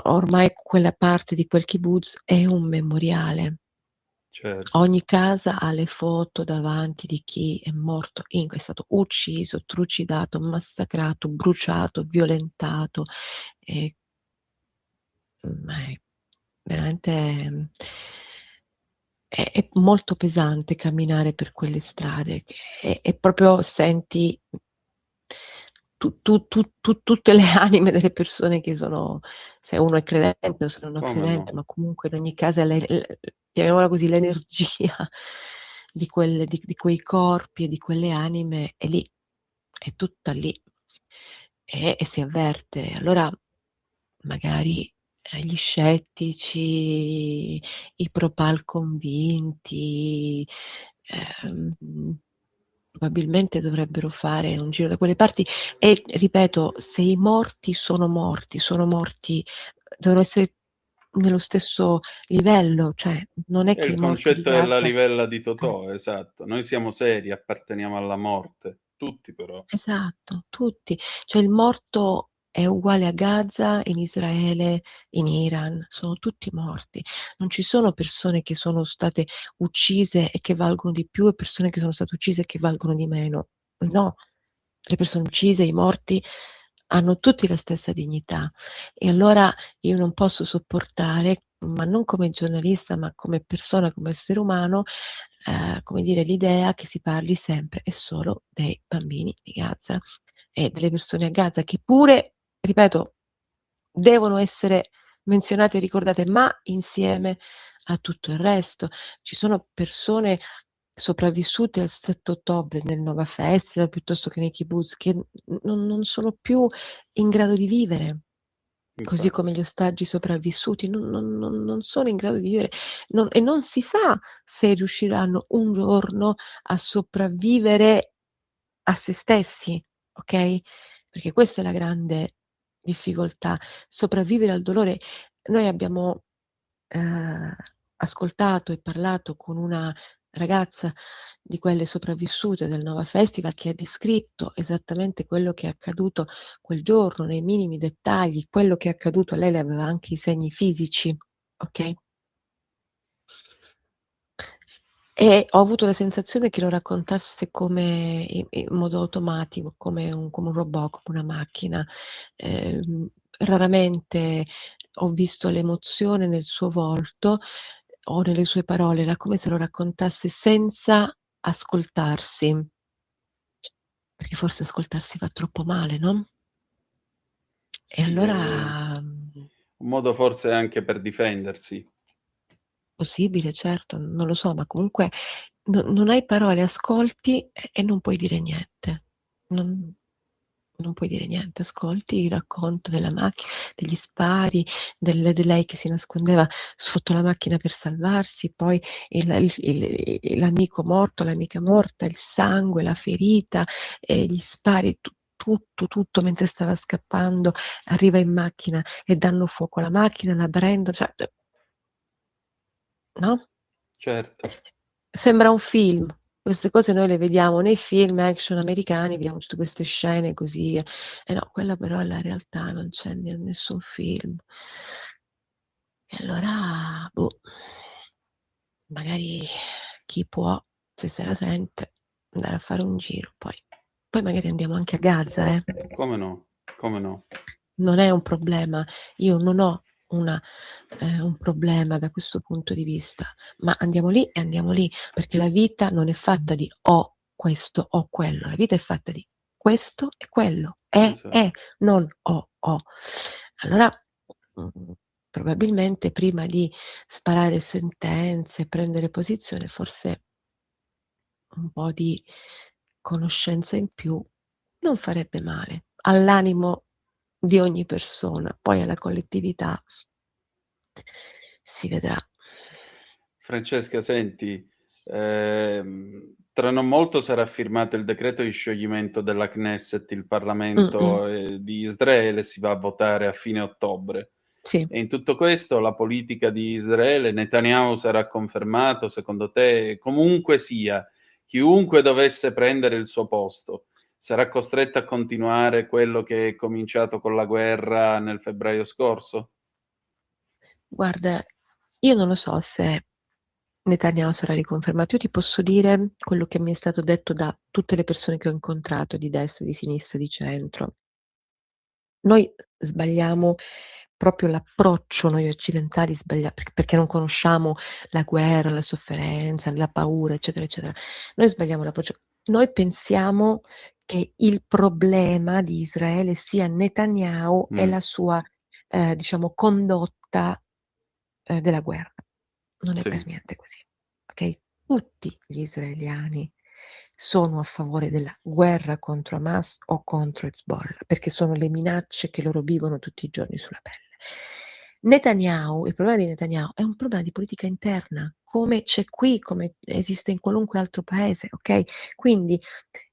J: ormai quella parte di quel kibbutz è un memoriale.
D: Certo.
J: Ogni casa ha le foto davanti di chi è morto, è stato ucciso, trucidato, massacrato, bruciato, violentato. Ma è veramente è molto pesante camminare per quelle strade, e proprio senti tutte le anime delle persone che sono, se uno è credente o se non è
D: Come
J: credente,
D: no?
J: ma comunque in ogni caso chiamiamola così, l'energia di quei corpi e di quelle anime è lì, è tutta lì, e si avverte. Allora magari gli scettici, i pro-Pal convinti, probabilmente dovrebbero fare un giro da quelle parti, e ripeto, se i morti, devono essere nello stesso livello, cioè non è
D: È
J: che
D: il
J: i morti di
D: concetto della
J: Gaza.
D: livella di Totò, esatto. Noi siamo seri, apparteniamo alla morte, tutti però.
J: Esatto, tutti. Cioè il morto è uguale a Gaza, in Israele, in Iran, sono tutti morti. Non ci sono persone che sono state uccise e che valgono di più e persone che sono state uccise e che valgono di meno. No, le persone uccise, i morti, hanno tutti la stessa dignità. E allora io non posso sopportare, ma non come giornalista, ma come persona, come essere umano, come dire, l'idea che si parli sempre e solo dei bambini di Gaza e delle persone a Gaza, che pure, ripeto, devono essere menzionate e ricordate, ma insieme a tutto il resto. Ci sono persone sopravvissute al 7 ottobre nel Nova Festival, piuttosto che nei kibbutz, che non sono più in grado di vivere. Così
D: Infatti.
J: come gli ostaggi sopravvissuti non sono in grado di vivere, e non si sa se riusciranno un giorno a sopravvivere a se stessi, okay, perché questa è la grande difficoltà, sopravvivere al dolore. Noi abbiamo ascoltato e parlato con una ragazza di quelle sopravvissute del Nova Festival, che ha descritto esattamente quello che è accaduto quel giorno, nei minimi dettagli, quello che è accaduto a lei. Le aveva anche i segni fisici, okay? E ho avuto la sensazione che lo raccontasse come in modo automatico, come un robot, come una macchina. Raramente ho visto l'emozione nel suo volto. o nelle sue parole, era come se lo raccontasse senza ascoltarsi, perché forse ascoltarsi fa troppo male, no? E
L: Sì,
J: allora
L: un modo forse anche per difendersi.
J: possibile, certo, non lo so, ma comunque non hai parole, ascolti e non puoi dire niente. Non puoi dire niente, ascolti il racconto della degli spari, di lei che si nascondeva sotto la macchina per salvarsi, poi l'amico morto, l'amica morta, il sangue, la ferita, gli spari, tutto mentre stava scappando, arriva in macchina e danno fuoco alla macchina, la prendono, cioè, no?
L: Certo.
J: Sembra un film. Queste cose noi le vediamo nei film action americani, vediamo tutte queste scene così. E no, quella però è la realtà, non c'è nessun film. E allora, boh, magari chi può, se se la sente, andare a fare un giro. Poi magari andiamo anche a Gaza, eh.
L: Come no? Come no?
J: Non è un problema. Io non ho un problema da questo punto di vista, ma andiamo lì e andiamo lì, perché la vita non è fatta di o questo o quello, la vita è fatta di questo e quello,
L: Esatto.
J: non o. Allora, probabilmente prima di sparare sentenze, prendere posizione, forse un po' di conoscenza in più non farebbe male all'animo di ogni persona, poi alla collettività si vedrà.
L: Francesca, senti, tra non molto sarà firmato il decreto di scioglimento della Knesset, il Parlamento di Israele, si va a votare a fine ottobre.
J: Sì.
L: E in tutto questo la politica di Israele, Netanyahu sarà confermato, secondo te, comunque sia, chiunque dovesse prendere il suo posto, sarà costretto a continuare quello che è cominciato con la guerra nel febbraio scorso?
J: Guarda, io non lo so se Netanyahu sarà riconfermato. Io ti posso dire quello che mi è stato detto da tutte le persone che ho incontrato, di destra, di sinistra, di centro. Noi sbagliamo proprio l'approccio, noi occidentali perché non conosciamo la guerra, la sofferenza, la paura, eccetera, eccetera. Noi sbagliamo l'approccio. Noi pensiamo che il problema di Israele sia Netanyahu e la sua, diciamo, condotta della guerra. Non è per
L: Sì.
J: niente così, okay? Tutti gli israeliani sono a favore della guerra contro Hamas o contro Hezbollah, perché sono le minacce che loro vivono tutti i giorni sulla pelle. Il problema di Netanyahu è un problema di politica interna, come c'è qui, come esiste in qualunque altro paese, okay? Quindi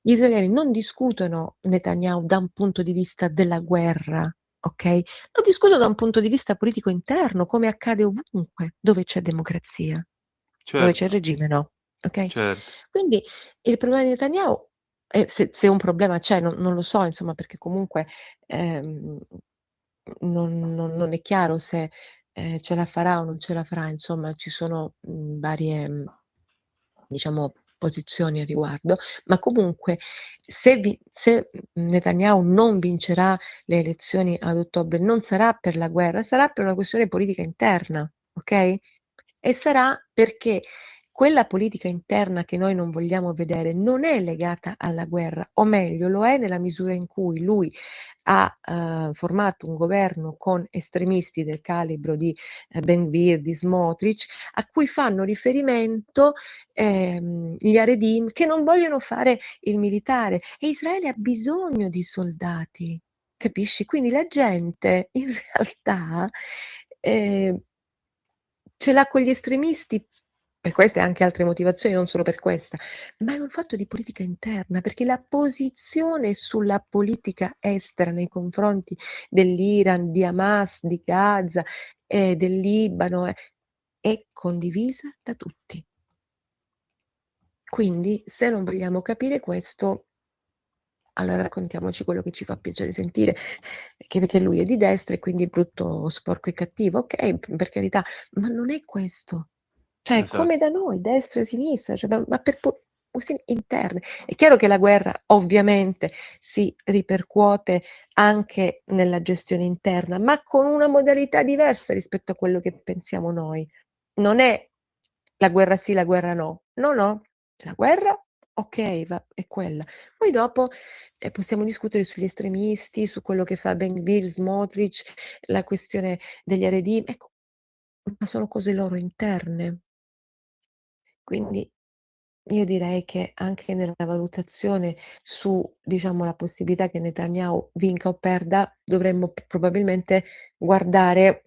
J: gli israeliani non discutono Netanyahu da un punto di vista della guerra, okay? Lo discutono da un punto di vista politico interno, come accade ovunque dove c'è democrazia. Dove c'è il
L: Certo,
J: regime no, okay?
L: certo.
J: Quindi il problema di Netanyahu se un problema c'è, non lo so insomma, perché comunque, non è chiaro se, ce la farà o non ce la farà, insomma ci sono, varie, diciamo posizioni a riguardo, ma comunque se Netanyahu non vincerà le elezioni ad ottobre, non sarà per la guerra, sarà per una questione politica interna, okay? E sarà perché quella politica interna che noi non vogliamo vedere non è legata alla guerra, o meglio lo è nella misura in cui lui ha, formato un governo con estremisti del calibro di, Ben Gvir, di Smotrich, a cui fanno riferimento, gli Haredim che non vogliono fare il militare e Israele ha bisogno di soldati, capisci? Quindi la gente in realtà, ehm ce l'ha con gli estremisti per queste e anche altre motivazioni, non solo per questa, ma è un fatto di politica interna, perché la posizione sulla politica estera nei confronti dell'Iran, di Hamas, di Gaza, del Libano, è condivisa da tutti. Quindi, se non vogliamo capire questo, allora raccontiamoci quello che ci fa piacere sentire, perché lui è di destra e quindi è brutto, sporco e cattivo. Okay, per carità, ma non è questo. Cioè, come
L: Esatto.
J: da noi, destra e sinistra, cioè, ma per questioni interne. È chiaro che la guerra ovviamente si ripercuote anche nella gestione interna, ma con una modalità diversa rispetto a quello che pensiamo noi. Non è la guerra sì, la guerra no. No, no, la guerra, ok, è quella. Poi dopo possiamo discutere sugli estremisti, su quello che fa Ben Gvir, Smotrich, la questione degli Haredim, ecco, ma sono cose loro interne. Quindi io direi che anche nella valutazione su, diciamo, la possibilità che Netanyahu vinca o perda, dovremmo probabilmente guardare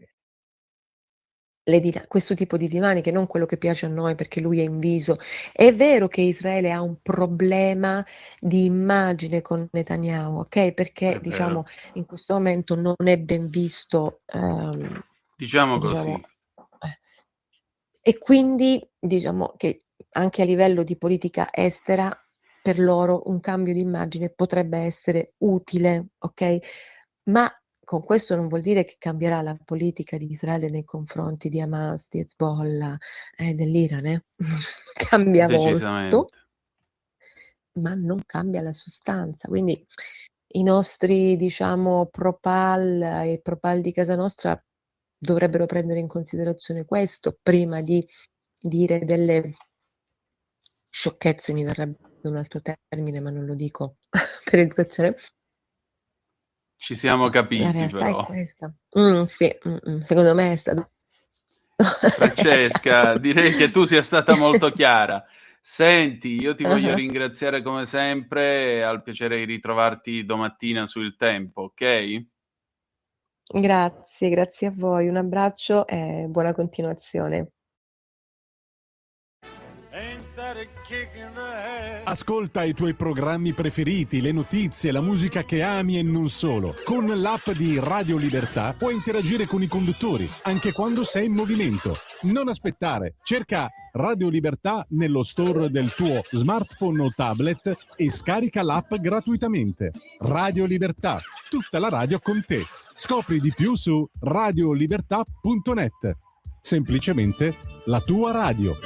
J: questo tipo di dinamiche, non quello che piace a noi perché lui è inviso. È vero che Israele ha un problema di immagine con Netanyahu, ok? Perché, diciamo, in questo momento non è ben visto,
L: diciamo
J: diciamo,
L: così.
J: e quindi diciamo che anche a livello di politica estera per loro un cambio di immagine potrebbe essere utile, ok? Ma con questo non vuol dire che cambierà la politica di Israele nei confronti di Hamas, di Hezbollah, dell'Iran, cambia
L: Decisamente.
J: molto, ma non cambia la sostanza. Quindi i nostri, diciamo, pro-Pal e pro-Pal di casa nostra dovrebbero prendere in considerazione questo prima di dire delle sciocchezze, mi verrebbe un altro termine, ma non lo dico per educazione.
L: Ci siamo
J: La
L: capiti
J: realtà
L: però.
J: è questa. Sì, secondo me è stato
L: Francesca, direi che tu sia stata molto chiara. Senti, io ti voglio
J: Ah-ah.
L: ringraziare come sempre, al piacere di ritrovarti domattina su Il Tempo, ok?
J: Grazie, grazie a voi. Un abbraccio e buona continuazione.
A: Ascolta i tuoi programmi preferiti, le notizie, la musica che ami e non solo. Con l'app di Radio Libertà puoi interagire con i conduttori, anche quando sei in movimento. Non aspettare, cerca Radio Libertà nello store del tuo smartphone o tablet e scarica l'app gratuitamente. Radio Libertà, tutta la radio con te. Scopri di più su radiolibertà.net. Semplicemente la tua radio.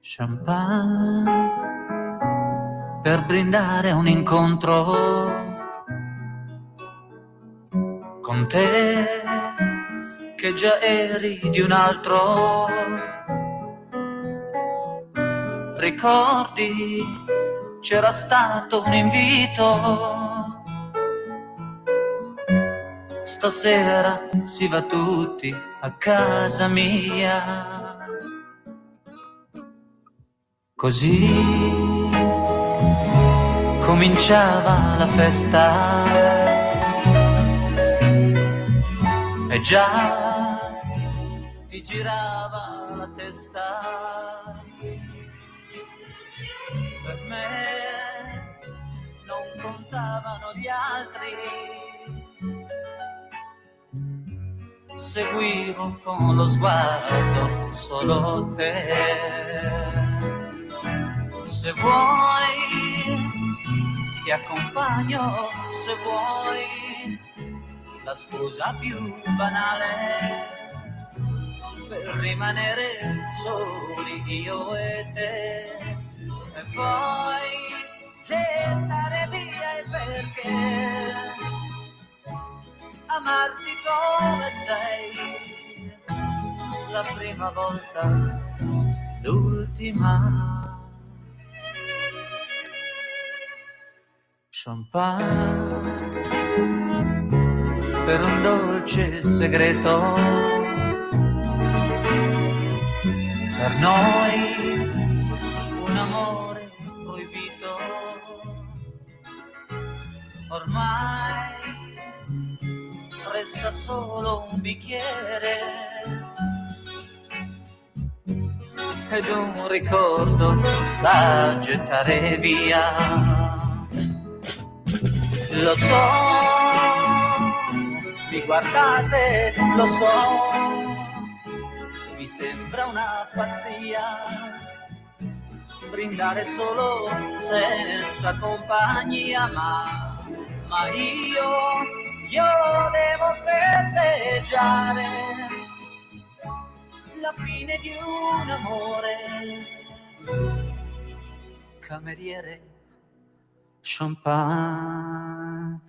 B: Champagne per brindare a un incontro con te che già eri di un altro. Ricordi, c'era stato un invito. Stasera si va tutti a casa mia. Così cominciava la festa e già ti girava la testa. Per me non contavano gli altri, seguivo con lo sguardo solo te. Se vuoi ti accompagno, se vuoi la scusa più banale per rimanere soli io e te, e poi gettare via il perché, amarti come sei, la prima volta, l'ultima. Champagne per un dolce segreto, per noi un amore proibito. Ormai resta solo un bicchiere ed un ricordo da gettare via. Lo so, mi guardate, lo so, una pazzia, brindare solo senza compagnia, ma io devo festeggiare la fine di un amore. Cameriere, champagne.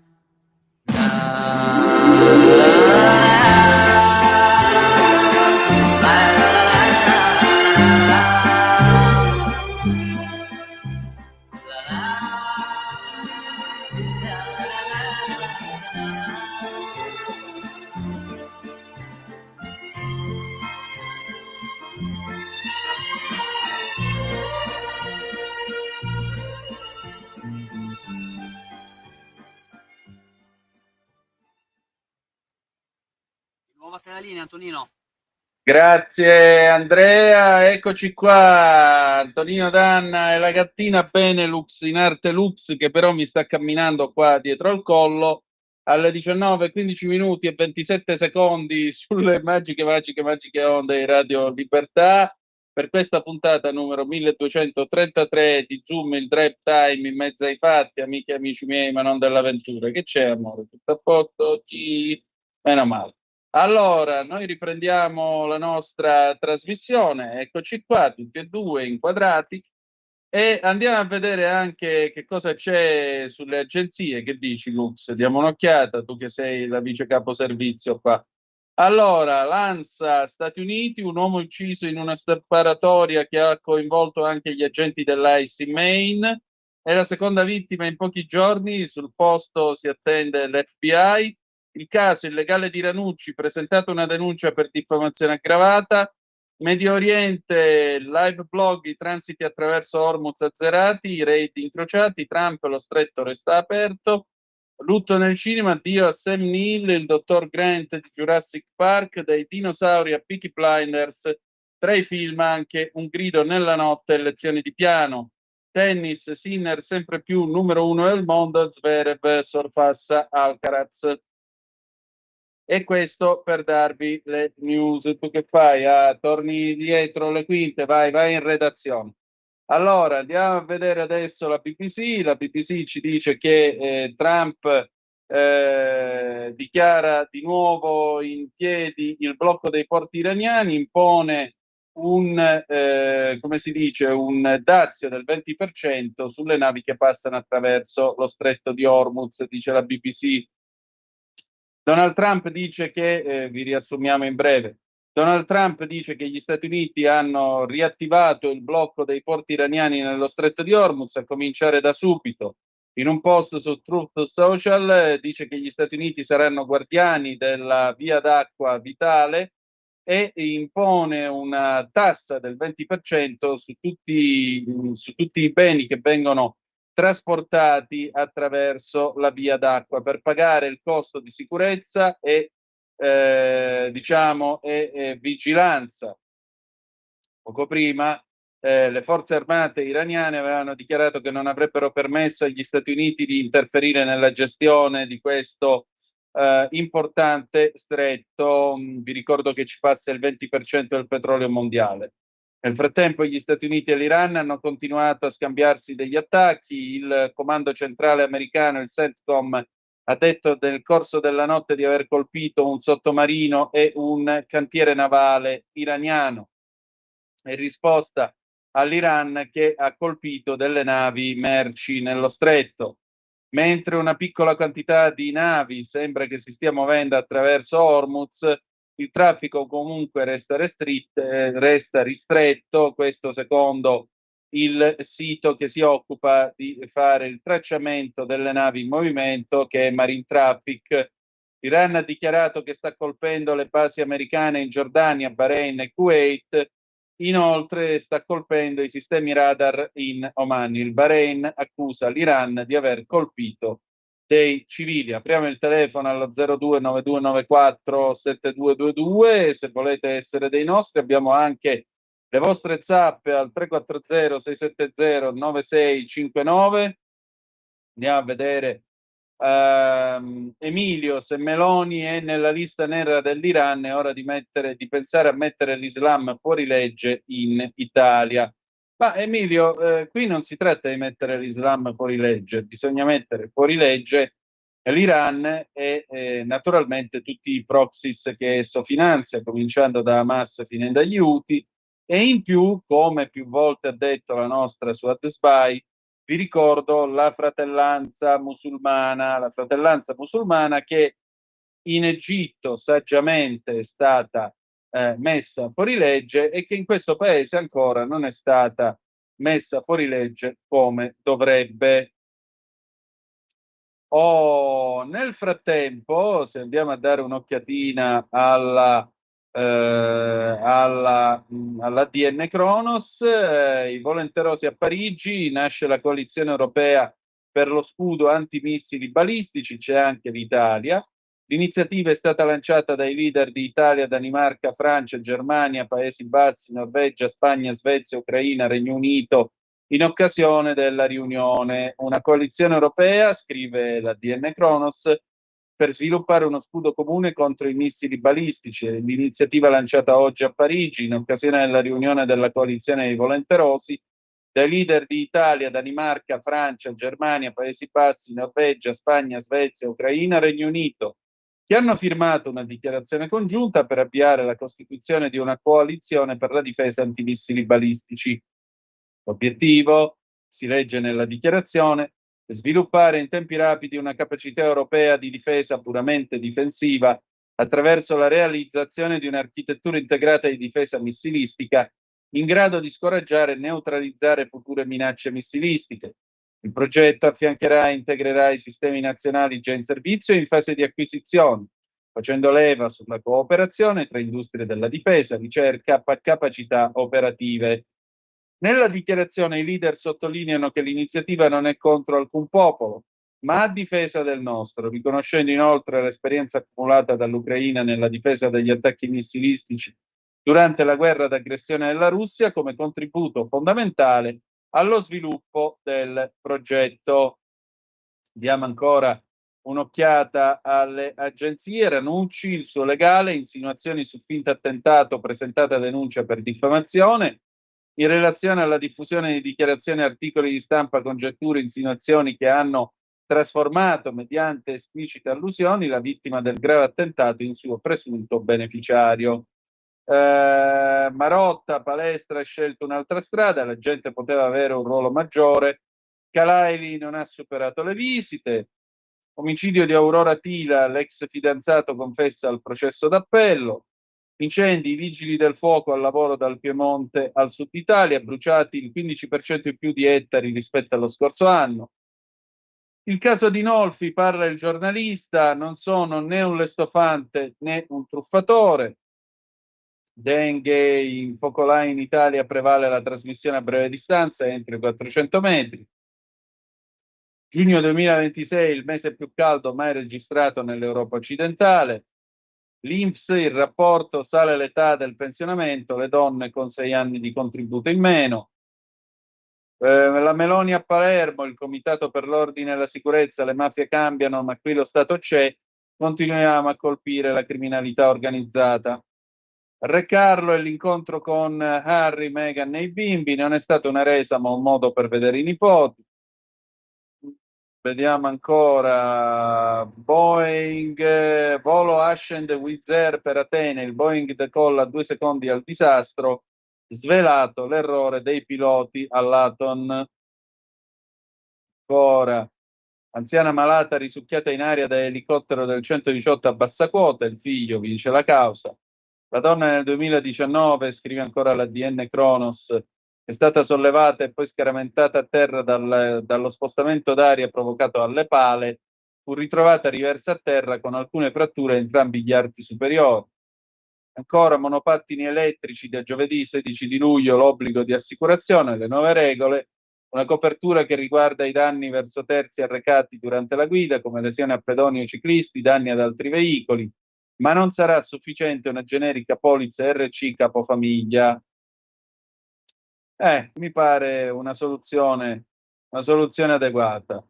C: Nuova te la linea, Antonino.
D: Grazie Andrea, eccoci qua, Antonino Danna e la gattina Benelux in arte Lux, che però mi sta camminando qua dietro al collo alle 19:15 minuti e 27 secondi sulle magiche onde di Radio Libertà per questa puntata numero 1233 di Zoom, il drive time in mezzo ai fatti, amiche e amici miei, ma non dell'avventura. Che c'è, amore? Tutto a posto? Meno male. Allora, noi riprendiamo la nostra trasmissione, eccoci qua, tutti e due inquadrati, e andiamo a vedere anche che cosa c'è sulle agenzie. Che dici, Lux? Diamo un'occhiata, tu che sei la vice capo servizio qua. Allora, l'ANSA, Stati Uniti, un uomo ucciso in una sparatoria che ha coinvolto anche gli agenti dell'ICE in Maine, è la seconda vittima in pochi giorni, sul posto si attende l'FBI. Il caso illegale di Ranucci, presentata una denuncia per diffamazione aggravata. Medio Oriente, live blog, i transiti attraverso Hormuz azzerati, i raid incrociati, Trump, lo stretto resta aperto. Lutto nel cinema, addio a Sam Neill, il dottor Grant di Jurassic Park, dai dinosauri a Peaky Blinders, tra i film anche Un grido nella notte e Lezioni di piano. Tennis, Sinner sempre più numero uno del mondo, Zverev sorpassa Alcaraz. E questo per darvi le news. Tu che fai? Torni dietro le quinte, vai in redazione. Allora, andiamo a vedere adesso la BBC. La BBC ci dice che Trump dichiara di nuovo in piedi il blocco dei porti iraniani, impone un dazio del 20% sulle navi che passano attraverso lo stretto di Hormuz, dice la BBC. Donald Trump dice che, vi riassumiamo in breve, Donald Trump dice che gli Stati Uniti hanno riattivato il blocco dei porti iraniani nello stretto di Hormuz, a cominciare da subito. In un post su Truth Social dice che gli Stati Uniti saranno guardiani della via d'acqua vitale e impone una tassa del 20% su tutti i beni che vengono trasportati attraverso la via d'acqua per pagare il costo di sicurezza e vigilanza. Poco prima le forze armate iraniane avevano dichiarato che non avrebbero permesso agli Stati Uniti di interferire nella gestione di questo importante stretto. Vi ricordo che ci passa il 20% del petrolio mondiale. Nel frattempo gli Stati Uniti e l'Iran hanno continuato a scambiarsi degli attacchi. Il comando centrale americano, il CENTCOM, ha detto nel corso della notte di aver colpito un sottomarino e un cantiere navale iraniano, in risposta all'Iran che ha colpito delle navi merci nello stretto. Mentre una piccola quantità di navi sembra che si stia muovendo attraverso Hormuz, il traffico comunque resta ristretto, questo secondo il sito che si occupa di fare il tracciamento delle navi in movimento, che è Marine Traffic. L'Iran ha dichiarato che sta colpendo le basi americane in Giordania, Bahrain e Kuwait. Inoltre sta colpendo i sistemi radar in Oman. Il Bahrain accusa l'Iran di aver colpito dei civili. Apriamo il telefono allo 0292947222 se volete essere dei nostri. Abbiamo anche le vostre zappe al 340 670 9659. Andiamo a vedere Emilio, se Meloni è nella lista nera dell'Iran, è ora di pensare a mettere l'Islam fuori legge in Italia. Ma Emilio, qui non si tratta di mettere l'Islam fuori legge, bisogna mettere fuori legge l'Iran e naturalmente tutti i proxies che esso finanzia, cominciando da Hamas finendo agli Houthi, e in più, come più volte ha detto la nostra Suad Sbai, vi ricordo la fratellanza musulmana che in Egitto saggiamente è stata messa fuori legge e che in questo paese ancora non è stata messa fuori legge come dovrebbe. Nel frattempo, se andiamo a dare un'occhiatina all'ADN Kronos, i volenterosi a Parigi, nasce la coalizione europea per lo scudo antimissili balistici, c'è anche l'Italia. L'iniziativa è stata lanciata dai leader di Italia, Danimarca, Francia, Germania, Paesi Bassi, Norvegia, Spagna, Svezia, Ucraina, Regno Unito, in occasione della riunione. Una coalizione europea, scrive l'ADN Kronos, per sviluppare uno scudo comune contro i missili balistici. L'iniziativa lanciata oggi a Parigi, in occasione della riunione della coalizione dei volenterosi, dai leader di Italia, Danimarca, Francia, Germania, Paesi Bassi, Norvegia, Spagna, Svezia, Ucraina, Regno Unito, che hanno firmato una dichiarazione congiunta per avviare la costituzione di una coalizione per la difesa antimissili balistici. L'obiettivo, si legge nella dichiarazione, è sviluppare in tempi rapidi una capacità europea di difesa puramente difensiva attraverso la realizzazione di un'architettura integrata di difesa missilistica in grado di scoraggiare e neutralizzare future minacce missilistiche. Il progetto affiancherà e integrerà i sistemi nazionali già in servizio e in fase di acquisizione, facendo leva sulla cooperazione tra industrie della difesa, ricerca, capacità operative. Nella dichiarazione i leader sottolineano che l'iniziativa non è contro alcun popolo, ma a difesa del nostro, riconoscendo inoltre l'esperienza accumulata dall'Ucraina nella difesa dagli attacchi missilistici durante la guerra d'aggressione della Russia come contributo fondamentale allo sviluppo del progetto. Diamo ancora un'occhiata alle agenzie. Ranucci, il suo legale, insinuazioni su finto attentato, presentata denuncia per diffamazione. In relazione alla diffusione di dichiarazioni e articoli di stampa, congetture, insinuazioni che hanno trasformato, mediante esplicite allusioni, la vittima del grave attentato in suo presunto beneficiario. Marotta, Palestra ha scelto un'altra strada, la gente poteva avere un ruolo maggiore. Calaili non ha superato le visite. Omicidio di Aurora Tila, l'ex fidanzato confessa al processo d'appello. Incendi, i vigili del fuoco al lavoro dal Piemonte al sud Italia, bruciati il 15% in più di ettari rispetto allo scorso anno. Il caso di Nolfi, parla il giornalista, non sono né un lestofante né un truffatore. Dengue, in focolai in Italia prevale la trasmissione a breve distanza entro i 400 metri. Giugno 2026, il mese più caldo mai registrato nell'Europa occidentale. L'INPS, il rapporto, sale l'età del pensionamento, le donne con 6 anni di contributo in meno. La Meloni a Palermo, il Comitato per l'Ordine e la Sicurezza, le mafie cambiano, ma qui lo Stato c'è, continuiamo a colpire la criminalità organizzata. Re Carlo e l'incontro con Harry, Meghan e i bimbi, non è stata una resa ma un modo per vedere i nipoti. Vediamo ancora Boeing, volo Ascend Wizz Air per Atene, il Boeing decolla 2 secondi al disastro, svelato l'errore dei piloti all'Aton. Ancora, anziana malata risucchiata in aria da elicottero del 118 a bassa quota, il figlio vince la causa. La donna nel 2019, scrive ancora l'ADN Kronos, è stata sollevata e poi scaramentata a terra dallo spostamento d'aria provocato dalle pale, fu ritrovata riversa a terra con alcune fratture a entrambi gli arti superiori. Ancora monopattini elettrici, da giovedì 16 di luglio l'obbligo di assicurazione, le nuove regole, una copertura che riguarda i danni verso terzi arrecati durante la guida, come lesioni a pedoni o ciclisti, danni ad altri veicoli, ma non sarà sufficiente una generica polizza RC capofamiglia. Mi pare una soluzione adeguata.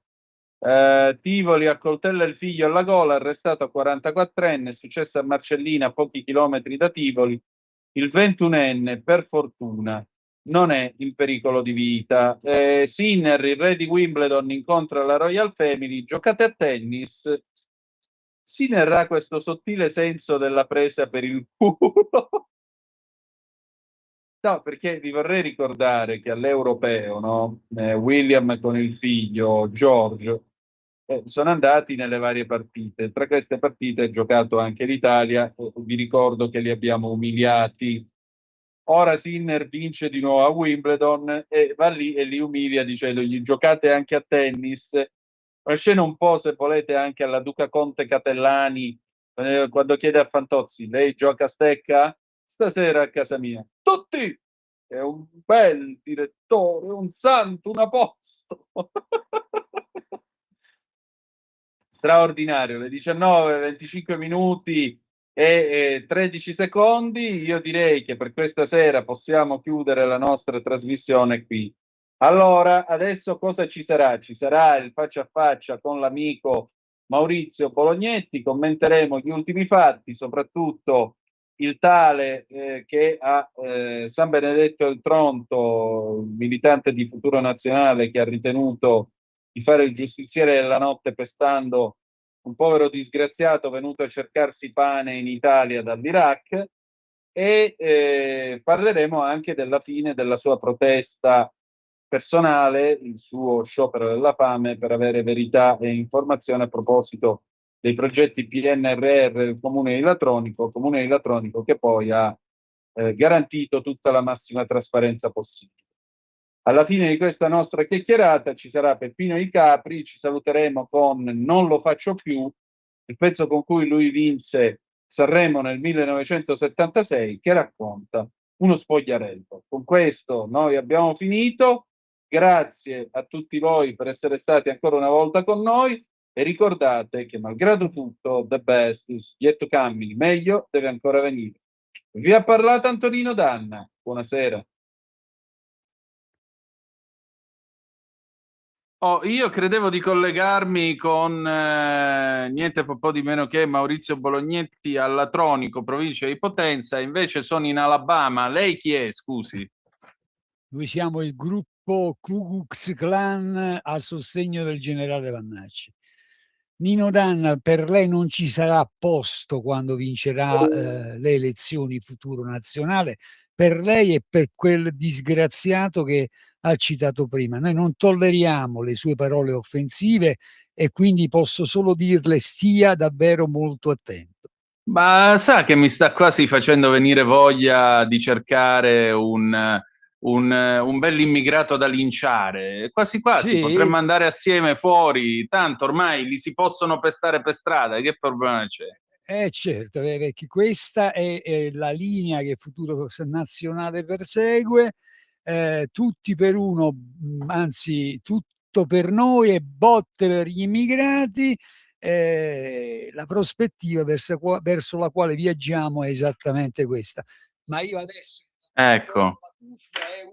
D: Tivoli accoltella il figlio alla gola, arrestato 44enne, è successo a Marcellina, a pochi chilometri da Tivoli. Il 21enne, per fortuna, non è in pericolo di vita. Sinner, il re di Wimbledon, incontra la Royal Family. Giocate a tennis. Sinner ha questo sottile senso della presa per il culo. No, perché vi vorrei ricordare che all'Europeo, no? William con il figlio Giorgio sono andati nelle varie partite. Tra queste partite ha giocato anche l'Italia. Vi ricordo che li abbiamo umiliati. Ora Sinner vince di nuovo a Wimbledon e va lì e li umilia dicendogli giocate anche a tennis. Una scena un po', se volete, anche alla Duca Conte Catellani, quando chiede a Fantozzi, lei gioca a stecca? Stasera a casa mia. Tutti! È un bel direttore, un santo, un apostolo. Straordinario, le 19, 25 minuti e 13 secondi. Io direi che per questa sera possiamo chiudere la nostra trasmissione qui. Allora, adesso cosa ci sarà? Ci sarà il faccia a faccia con l'amico Maurizio Bolognetti, commenteremo gli ultimi fatti, soprattutto il tale che a San Benedetto del Tronto, militante di Futuro Nazionale che ha ritenuto di fare il giustiziere della notte pestando un povero disgraziato venuto a cercarsi pane in Italia dall'Iraq, e parleremo anche della fine della sua protesta personale, il suo sciopero della fame per avere verità e informazione a proposito dei progetti PNRR del Comune di Latronico che poi ha garantito tutta la massima trasparenza possibile. Alla fine di questa nostra chiacchierata ci sarà Peppino I Capri, ci saluteremo con Non lo faccio più, il pezzo con cui lui vinse Sanremo nel 1976, che racconta uno spogliarello. Con questo noi abbiamo finito, grazie a tutti voi per essere stati ancora una volta con noi e ricordate che malgrado tutto, the best is yet to come, il meglio deve ancora venire. Vi ha parlato Antonino Danna, buonasera.
L: Oh, io credevo di collegarmi con niente po' di meno che Maurizio Bolognetti a Latronico, provincia di Potenza, invece sono in Alabama. Lei chi è, scusi?
M: Noi siamo il gruppo Ku Klux Klan a sostegno del generale Vannacci. Nino Danna, per lei non ci sarà posto quando vincerà le elezioni Futuro Nazionale, per lei e per quel disgraziato che ha citato prima. Noi non tolleriamo le sue parole offensive e quindi posso solo dirle stia davvero molto attento.
L: Ma sa che mi sta quasi facendo venire voglia di cercare un bell'immigrato da linciare, quasi
M: Sì.
L: potremmo andare assieme fuori, tanto ormai li si possono pestare per strada, che problema c'è?
M: Certo, perché questa è la linea che Futuro Nazionale persegue, tutti per uno, anzi tutto per noi e botte per gli immigrati. La prospettiva verso la quale viaggiamo è esattamente questa. Ma io adesso
L: Ecco.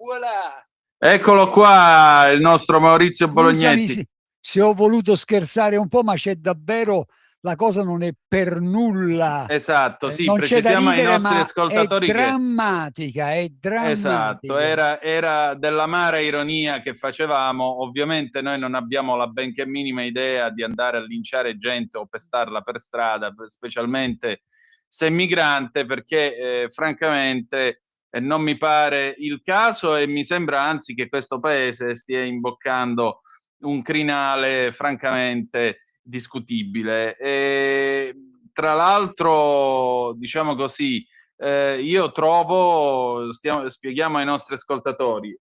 L: Voilà. Eccolo qua, il nostro Maurizio Bolognetti.
M: Scusami se ho voluto scherzare un po', ma c'è davvero, la cosa non è per nulla.
L: Esatto, sì,
M: non
L: precisiamo
M: c'è da ridere,
L: ai nostri
M: ma
L: ascoltatori
M: è drammatica, è drammatica.
L: Esatto, era dell'amara ironia che facevamo. Ovviamente noi non abbiamo la benché minima idea di andare a linciare gente o pestarla per strada, specialmente se migrante, perché francamente non mi pare il caso e mi sembra anzi che questo paese stia imboccando un crinale francamente discutibile. E, tra l'altro, diciamo così, io trovo, spieghiamo ai nostri ascoltatori,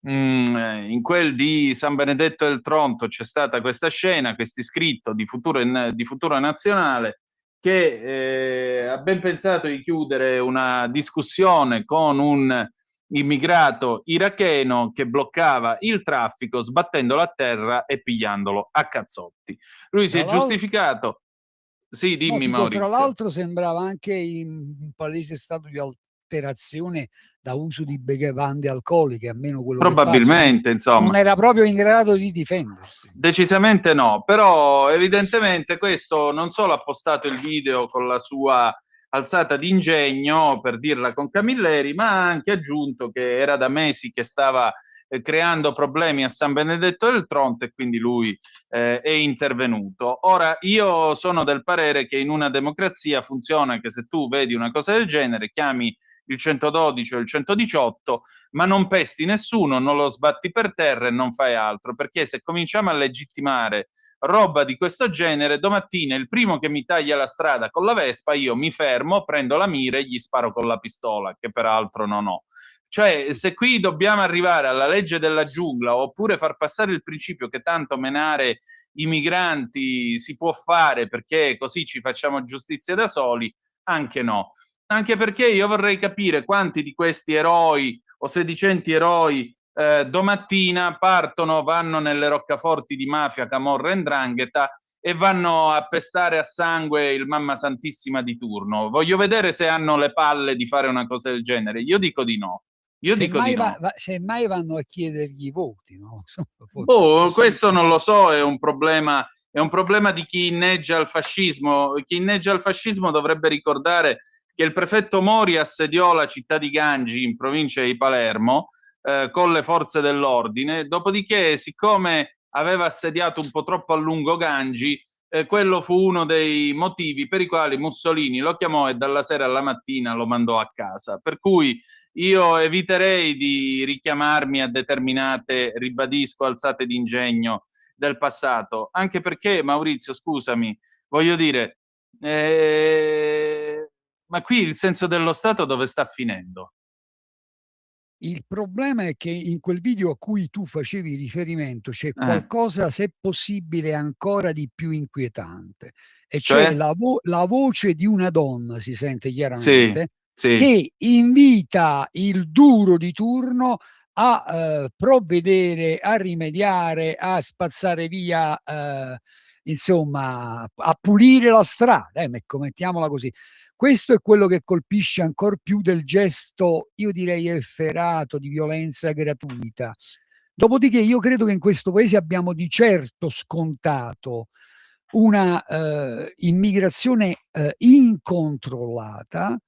L: in quel di San Benedetto del Tronto c'è stata questa scena, questo iscritto di Futuro Nazionale che ha ben pensato di chiudere una discussione con un immigrato iracheno che bloccava il traffico sbattendolo a terra e pigliandolo a cazzotti. Lui si è giustificato. Sì, dimmi,
M: dico,
L: Maurizio.
M: tra l'altro sembrava anche in palese stato di alterazione da uso di bevande alcoliche, almeno quello che
L: Probabilmente,
M: passa,
L: insomma.
M: non era proprio in grado di difendersi.
L: Decisamente no, però evidentemente questo non solo ha postato il video con la sua alzata d'ingegno, per dirla con Camilleri, ma ha anche aggiunto che era da mesi che stava creando problemi a San Benedetto del Tronto e quindi lui è intervenuto. Ora, io sono del parere che in una democrazia funziona che se tu vedi una cosa del genere chiami il 112 o il 118, ma non pesti nessuno, non lo sbatti per terra e non fai altro, perché se cominciamo a legittimare roba di questo genere, domattina il primo che mi taglia la strada con la Vespa, io mi fermo, prendo la mira e gli sparo con la pistola, che peraltro non ho. Cioè, se qui dobbiamo arrivare alla legge della giungla oppure far passare il principio che tanto menare i migranti si può fare perché così ci facciamo giustizia da soli, anche no. Anche perché io vorrei capire quanti di questi eroi o sedicenti eroi domattina partono, vanno nelle roccaforti di mafia, camorra e 'ndrangheta e vanno a pestare a sangue il Mamma Santissima di turno. Voglio vedere se hanno le palle di fare una cosa del genere. Io dico di no. Io dico di no.
M: Semmai vanno a chiedergli i voti, no?
L: Oh, questo non lo so, è un problema di chi inneggia al fascismo. Chi inneggia al fascismo dovrebbe ricordare che il prefetto Mori assediò la città di Gangi in provincia di Palermo con le forze dell'ordine, dopodiché siccome aveva assediato un po' troppo a lungo Gangi, quello fu uno dei motivi per i quali Mussolini lo chiamò e dalla sera alla mattina lo mandò a casa. Per cui io eviterei di richiamarmi a determinate, ribadisco, alzate d'ingegno del passato, anche perché, Maurizio, scusami, voglio dire, ma qui il senso dello Stato dove sta finendo?
M: Il problema è che in quel video a cui tu facevi riferimento c'è qualcosa, se possibile, ancora di più inquietante, e cioè la voce di una donna, si sente chiaramente, che invita il duro di turno a provvedere, a rimediare, a spazzare via, insomma, a pulire la strada, mettiamola così. Questo è quello che colpisce ancor più del gesto, io direi efferato, di violenza gratuita. Dopodiché io credo che in questo paese abbiamo di certo scontato una immigrazione incontrollata,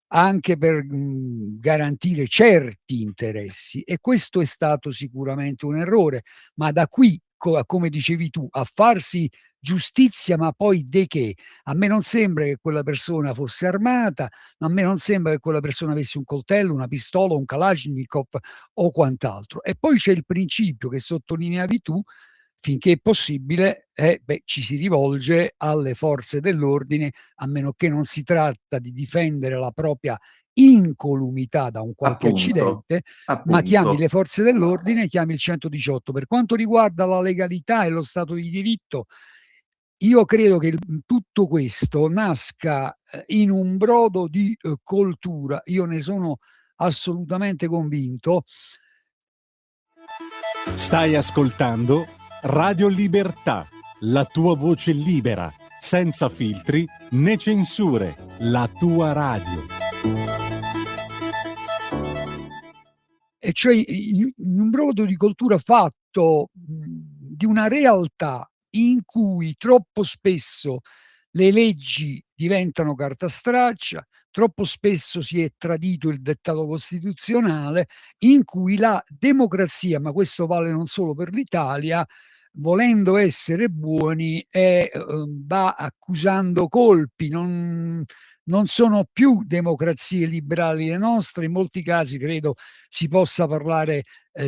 M: anche per garantire certi interessi, e questo è stato sicuramente un errore, ma da qui, come dicevi tu, a farsi giustizia, ma poi di che? A me non sembra che quella persona fosse armata, a me non sembra che quella persona avesse un coltello, una pistola, un Kalashnikov o quant'altro. E poi c'è il principio che sottolineavi tu: finché è possibile, ci si rivolge alle forze dell'ordine, a meno che non si tratta di difendere la propria incolumità da un qualche accidente, ma chiami le forze dell'ordine, chiami il 118. Per quanto riguarda la legalità e lo Stato di diritto, io credo che tutto questo nasca in un brodo di coltura. Io ne sono assolutamente convinto.
A: Stai ascoltando Radio Libertà, la tua voce libera, senza filtri né censure, la tua radio.
M: E cioè in un brodo di coltura fatto di una realtà in cui troppo spesso le leggi diventano carta straccia, troppo spesso si è tradito il dettato costituzionale, in cui la democrazia, ma questo vale non solo per l'Italia, volendo essere buoni, va accusando colpi. Non sono più democrazie liberali le nostre, in molti casi credo si possa parlare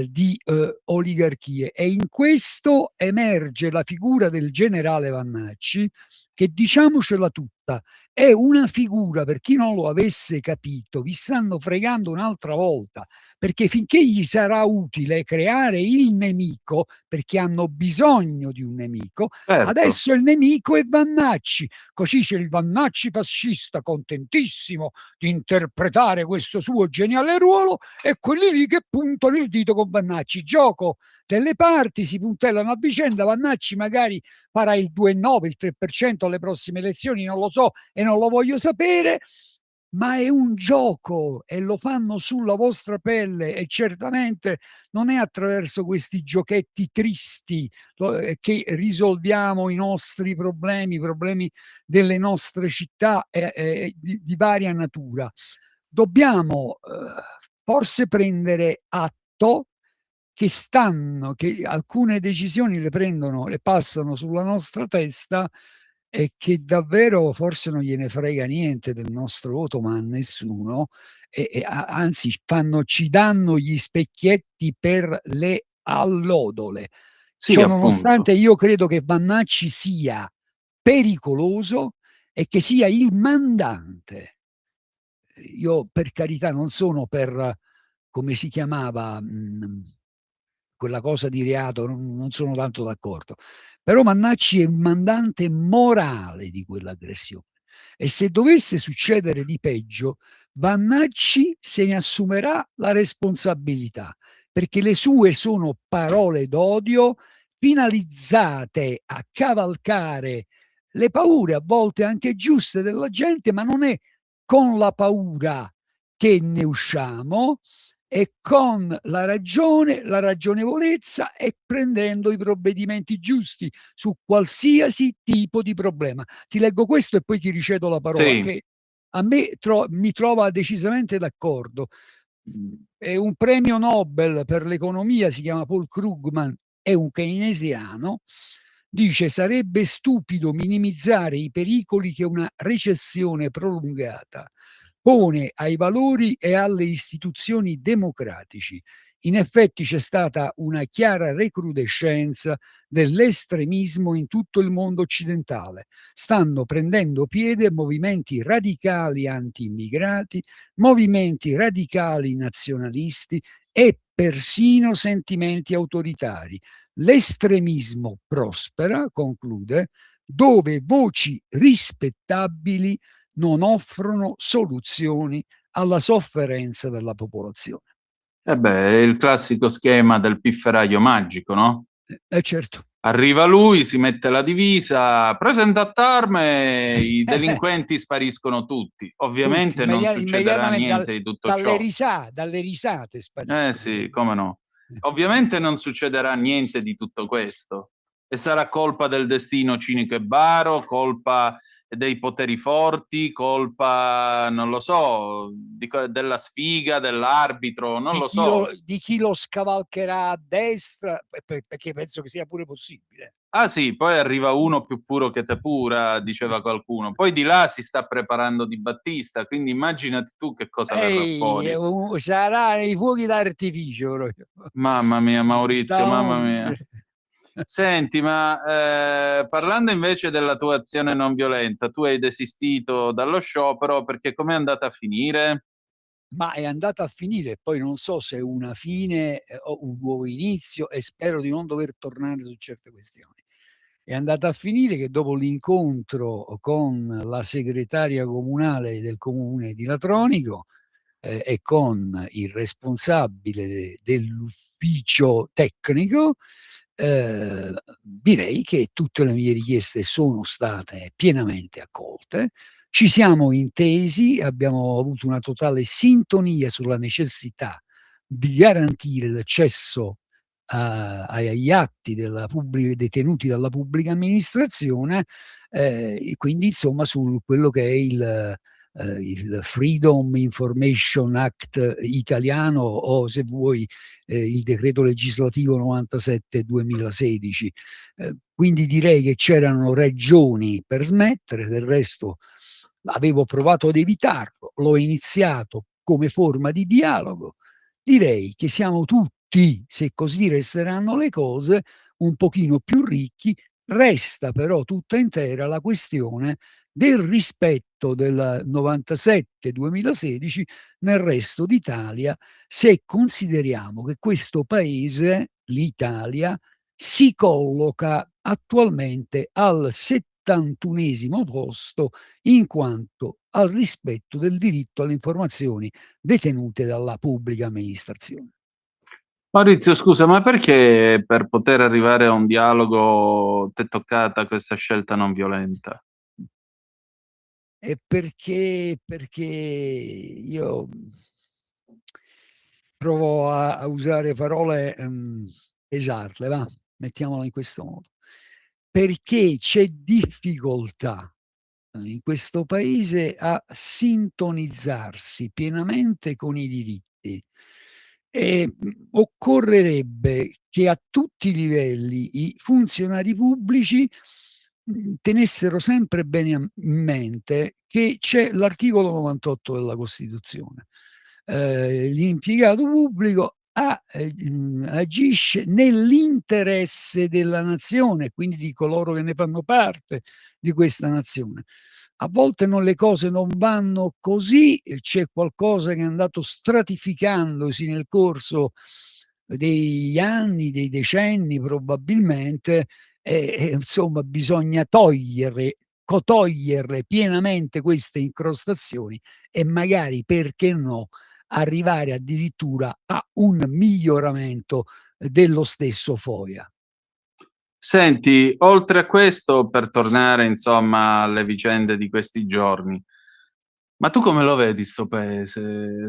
M: di oligarchie, e in questo emerge la figura del generale Vannacci, che, diciamocela tutta, è una figura, per chi non lo avesse capito, vi stanno fregando un'altra volta, perché finché gli sarà utile creare il nemico, perché hanno bisogno di un nemico, adesso il nemico è Vannacci, così c'è il Vannacci fascista contentissimo di interpretare questo suo geniale ruolo, e quelli lì che puntano il dito con Vannacci. Gioco delle parti, si puntellano a vicenda. Vannacci magari farà il 2,9, il 3% alle prossime elezioni, non lo so e non lo voglio sapere, ma è un gioco e lo fanno sulla vostra pelle, e certamente non è attraverso questi giochetti tristi che risolviamo i nostri problemi, i problemi delle nostre città di varia natura. Dobbiamo forse prendere atto che alcune decisioni le passano sulla nostra testa, e che davvero forse non gliene frega niente del nostro voto, ma a nessuno, anzi ci danno gli specchietti per le allodole.
L: Sì,
M: Ciò
L: appunto.
M: nonostante, io credo che Vannacci sia pericoloso e che sia il mandante. Io, per carità, non sono per, come si chiamava, quella cosa di reato, non sono tanto d'accordo. Però Vannacci è il mandante morale di quell'aggressione. E se dovesse succedere di peggio, Vannacci se ne assumerà la responsabilità, perché le sue sono parole d'odio finalizzate a cavalcare le paure, a volte anche giuste, della gente, ma non è con la paura che ne usciamo, e con la ragione, la ragionevolezza, e prendendo i provvedimenti giusti su qualsiasi tipo di problema. Ti leggo questo e poi ti ricedo la parola,
L: Sì.
M: che a me mi trova decisamente d'accordo. È un premio Nobel per l'economia, si chiama Paul Krugman, è un keynesiano. Dice: sarebbe stupido minimizzare i pericoli che una recessione prolungata pone ai valori e alle istituzioni democratici. In effetti c'è stata una chiara recrudescenza dell'estremismo in tutto il mondo occidentale. Stanno prendendo piede movimenti radicali anti-immigrati, movimenti radicali nazionalisti e persino sentimenti autoritari. L'estremismo prospera, conclude, dove voci rispettabili non offrono soluzioni alla sofferenza della popolazione.
L: È il classico schema del pifferaio magico, no?
M: Certo.
L: Arriva lui, si mette la divisa, presenta armi, i delinquenti spariscono tutti. Ovviamente non succederà niente di tutto ciò.
M: Dalle risate spariscono.
L: Sì, come no. Ovviamente non succederà niente di tutto questo. E sarà colpa del destino cinico e baro, colpa dei poteri forti, colpa, non lo so, della sfiga, dell'arbitro, non lo so.
M: Di chi lo scavalcherà a destra, perché penso che sia pure possibile.
L: Ah sì, poi arriva uno più puro che te pura, diceva qualcuno. Poi di là si sta preparando Di Battista, quindi immaginati tu che cosa verrà fuori.
M: Sarà i fuochi d'artificio proprio.
L: Mamma mia, Maurizio, mamma mia. Senti, ma parlando invece della tua azione non violenta, tu hai desistito dallo sciopero perché com'è andata a finire?
M: Ma è andata a finire, poi non so se è una fine o un nuovo inizio, e spero di non dover tornare su certe questioni. È andata a finire che dopo l'incontro con la segretaria comunale del comune di Latronico e con il responsabile dell'ufficio tecnico, direi che tutte le mie richieste sono state pienamente accolte. Ci siamo intesi, abbiamo avuto una totale sintonia sulla necessità di garantire l'accesso agli atti detenuti dalla pubblica amministrazione, e quindi insomma su quello che è il Freedom Information Act italiano, o se vuoi il decreto legislativo 97/2016. Quindi direi che c'erano ragioni per smettere. Del resto avevo provato ad evitarlo, l'ho iniziato come forma di dialogo. Direi che siamo tutti, se così resteranno le cose, un pochino più ricchi. Resta però tutta intera la questione del rispetto del 97/2016 nel resto d'Italia, se consideriamo che questo paese, l'Italia, si colloca attualmente al 71° posto in quanto al rispetto del diritto alle informazioni detenute dalla pubblica amministrazione.
L: Maurizio, scusa, ma perché per poter arrivare a un dialogo ti è toccata questa scelta non violenta?
M: perché io provo a usare parole esarle, va, mettiamola in questo modo. Perché c'è difficoltà in questo paese a sintonizzarsi pienamente con i diritti. E occorrerebbe che a tutti i livelli i funzionari pubblici tenessero sempre bene in mente che c'è l'articolo 98 della Costituzione. L'impiegato pubblico agisce nell'interesse della nazione, quindi di coloro che ne fanno parte di questa nazione. A volte le cose non vanno così, c'è qualcosa che è andato stratificandosi nel corso degli anni, dei decenni probabilmente, e insomma bisogna cotoglierle pienamente queste incrostazioni e magari, perché no, arrivare addirittura a un miglioramento dello stesso FOIA.
L: Senti, oltre a questo, per tornare insomma alle vicende di questi giorni, ma tu come lo vedi sto paese?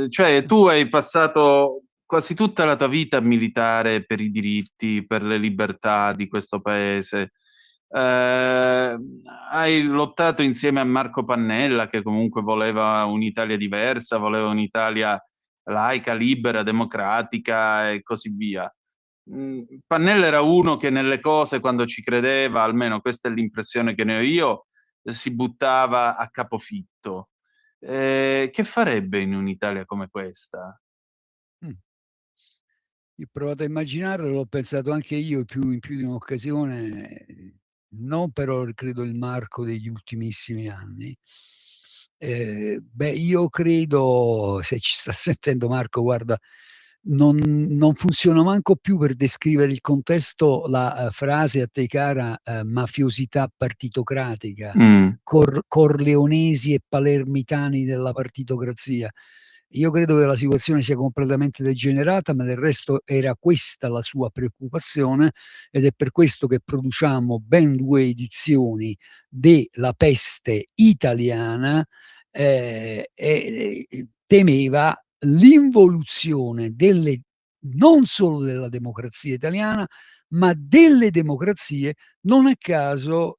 L: Cioè, tu hai passato quasi tutta la tua vita a militare per i diritti, per le libertà di questo paese. Hai lottato insieme a Marco Pannella, che comunque voleva un'Italia diversa, voleva un'Italia laica, libera, democratica e così via. Pannella era uno che nelle cose, quando ci credeva, almeno questa è l'impressione che ne ho io, si buttava a capofitto. Che farebbe in un'Italia come questa?
M: Io ho provato a immaginarlo, l'ho pensato anche io in più di un'occasione, non però credo il Marco degli ultimissimi anni. Io credo, se ci sta sentendo Marco, guarda, non funziona manco più per descrivere il contesto la frase a te cara mafiosità partitocratica, corleonesi e palermitani della partitocrazia. Io credo che la situazione sia completamente degenerata, ma del resto era questa la sua preoccupazione ed è per questo che produciamo ben 2 edizioni della peste italiana, e temeva l'involuzione non solo della democrazia italiana, ma delle democrazie. Non a caso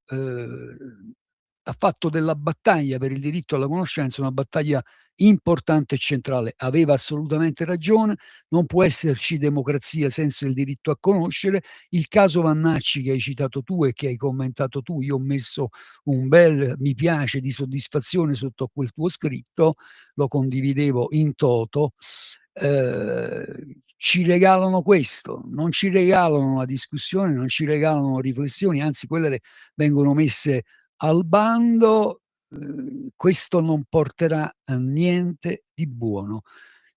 M: ha fatto della battaglia per il diritto alla conoscenza una battaglia importante e centrale. Aveva assolutamente ragione, non può esserci democrazia senza il diritto a conoscere. Il caso Vannacci che hai citato tu e che hai commentato tu, io ho messo un bel mi piace di soddisfazione sotto a quel tuo scritto, lo condividevo in toto. Ci regalano questo, non ci regalano una discussione, non ci regalano riflessioni, anzi quelle vengono messe al bando. Questo non porterà a niente di buono,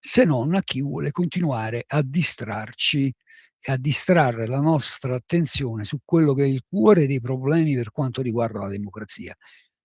M: se non a chi vuole continuare a distrarci e a distrarre la nostra attenzione su quello che è il cuore dei problemi per quanto riguarda la democrazia.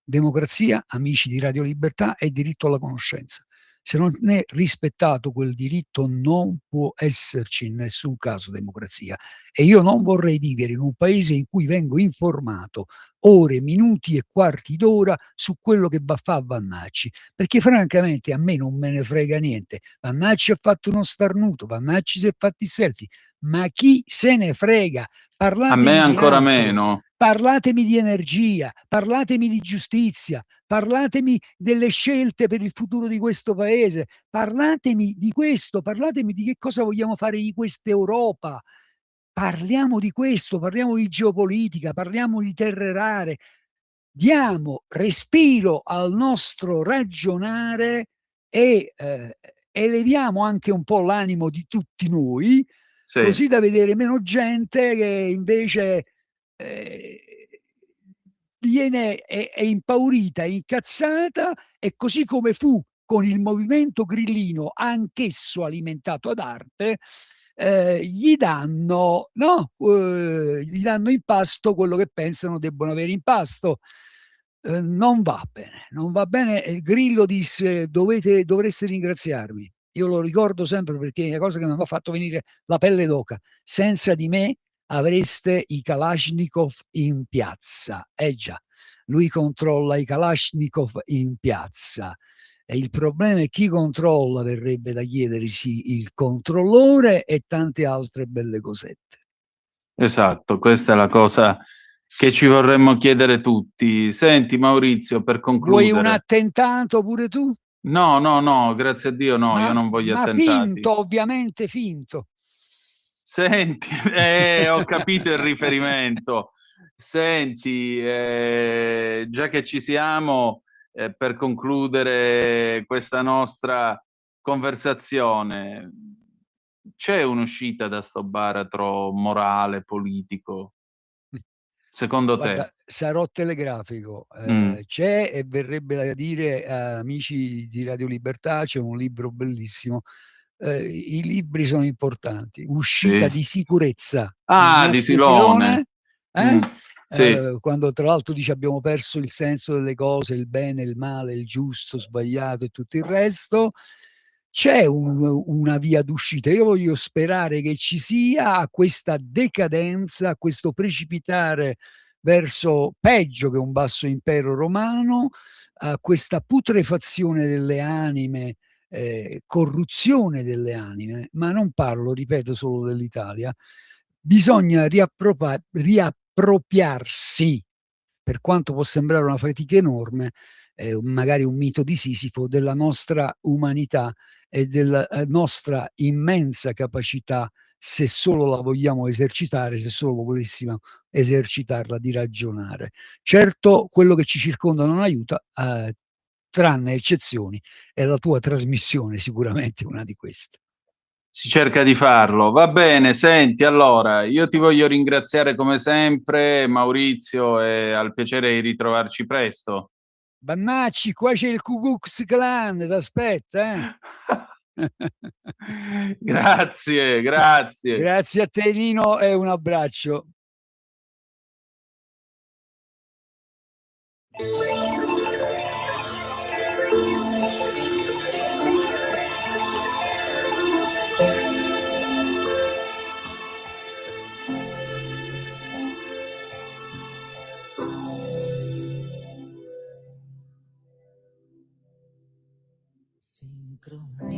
M: Democrazia, amici di Radio Libertà, è diritto alla conoscenza. Se non è rispettato quel diritto non può esserci in nessun caso democrazia. E io non vorrei vivere in un paese in cui vengo informato ore, minuti e quarti d'ora su quello che fa Vannacci, perché francamente a me non me ne frega niente. Vannacci ha fatto uno starnuto, Vannacci si è fatto il selfie, ma chi se ne frega?
L: A me ancora
M: altro.
L: meno.
M: Parlatemi di energia, parlatemi di giustizia, parlatemi delle scelte per il futuro di questo paese, parlatemi di questo, parlatemi di che cosa vogliamo fare di questa Europa. Parliamo di questo, parliamo di geopolitica, parliamo di terre rare, diamo respiro al nostro ragionare e eleviamo anche un po' l'animo di tutti noi,
L: Sì.
M: così da vedere meno gente che invece è impaurita, incazzata, e così come fu con il movimento grillino, anch'esso alimentato ad arte, gli danno in pasto quello che pensano debbono avere in pasto. Non va bene, non va bene. Grillo disse: dovreste ringraziarmi. Io lo ricordo sempre perché è una cosa che mi ha fatto venire la pelle d'oca. Senza di me avreste i Kalashnikov in piazza. Già, lui controlla i Kalashnikov in piazza. E il problema è chi controlla, verrebbe da chiedersi, il controllore e tante altre belle cosette.
L: Esatto, questa è la cosa che ci vorremmo chiedere tutti. Senti Maurizio, per
M: Vuoi un
L: concludere.
M: attentato pure tu?
L: No, grazie a Dio no, io non voglio
M: Ma
L: attentati.
M: finto, ovviamente finto.
L: Senti, ho capito il riferimento. Senti, già che ci siamo, per concludere questa nostra conversazione, c'è un'uscita da sto baratro morale, politico? Secondo
M: Guarda,
L: te?
M: sarò telegrafico. C'è, e verrebbe da dire, amici di Radio Libertà, c'è un libro bellissimo. I libri sono importanti. Uscita
L: Sì.
M: di sicurezza di
L: Ah, di
M: Ignazio
L: Silone.
M: Silone,
L: Sì.
M: quando tra l'altro dice abbiamo perso il senso delle cose, il bene, il male, il giusto, sbagliato e tutto il resto. C'è una via d'uscita. Io voglio sperare che ci sia questa decadenza, questo precipitare verso peggio che un basso impero romano, questa putrefazione delle anime, corruzione delle anime, ma non parlo, ripeto, solo dell'Italia. Bisogna riappropriarsi, per quanto può sembrare una fatica enorme, magari un mito di Sisifo, della nostra umanità e della nostra immensa capacità, se solo la vogliamo esercitare, se solo volessimo esercitarla, di ragionare. Certo, quello che ci circonda non aiuta, tranne eccezioni, e la tua trasmissione è sicuramente una di queste.
L: Si cerca di farlo. Va bene, senti, allora, io ti voglio ringraziare come sempre, Maurizio, e al piacere di ritrovarci presto.
M: Bannacci, qua c'è il Ku Klux Klan, t'aspetta,
L: Grazie.
M: Grazie a te, Nino, e un abbraccio.
B: Sincronizzato